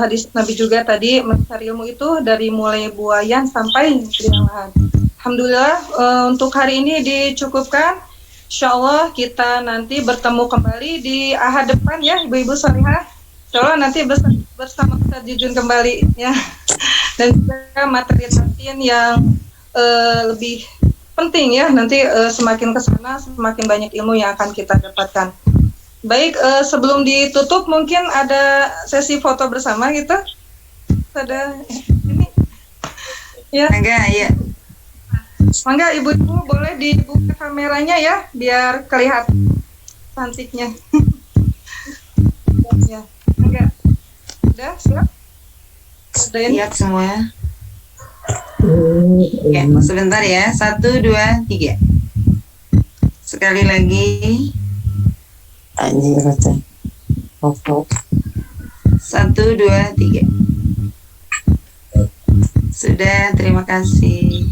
hadis Nabi juga tadi, mencari ilmu itu dari mulai buayan sampai liang lahat. Alhamdulillah, untuk hari ini dicukupkan. Insyaallah kita nanti bertemu kembali di ahad depan ya, ibu-ibu salihah. Insyaallah nanti bersama Ustadz Jujun kembali ya, dan juga materi lain yang lebih penting ya, nanti semakin kesana semakin banyak ilmu yang akan kita dapatkan. Baik, sebelum ditutup mungkin ada sesi foto bersama gitu. Ada ini ya.
Enggak, ya.
Mangga ibu-ibu boleh dibuka kameranya ya, biar kelihatan cantiknya. Ya, mangga. Udah siap?
Siap semua. Ya, sebentar ya. 1, 2, 3. Sekali lagi. 1, 2, 3. Sudah, terima kasih.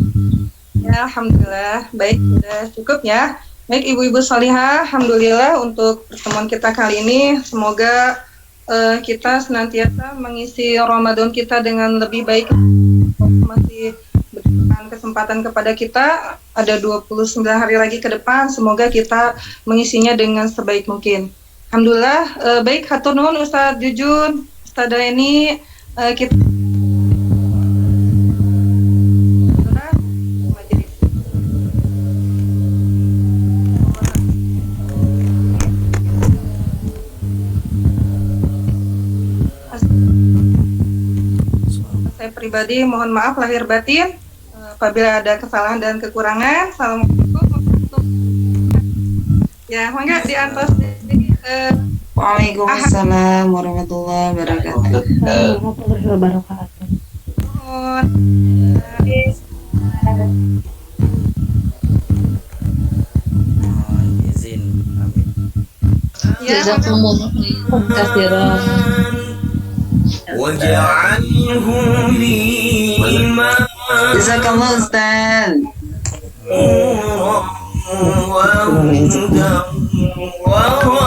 Ya, alhamdulillah. Baik, sudah cukup ya. Baik, ibu-ibu salihah, alhamdulillah untuk pertemuan kita kali ini. Semoga kita senantiasa mengisi Ramadan kita dengan lebih baik. Masih berikan kesempatan kepada kita, ada 29 hari lagi ke depan, semoga kita mengisinya dengan sebaik mungkin. Alhamdulillah. Baik, hatur nuhun Ustadz Jujun, Ustadzah ini kita saya pribadi mohon maaf lahir batin apabila ada kesalahan dan kekurangan. Assalamualaikum. Ya, mangga diantos.
Waalaikumsalam warahmatullahi wabarakatuh.
Warahmatullahi wabarakatuh.
Mohon izin pamit.
Ya,
واجعله لي إماما
Jazakallah Ustaz.
وهدى ورحمة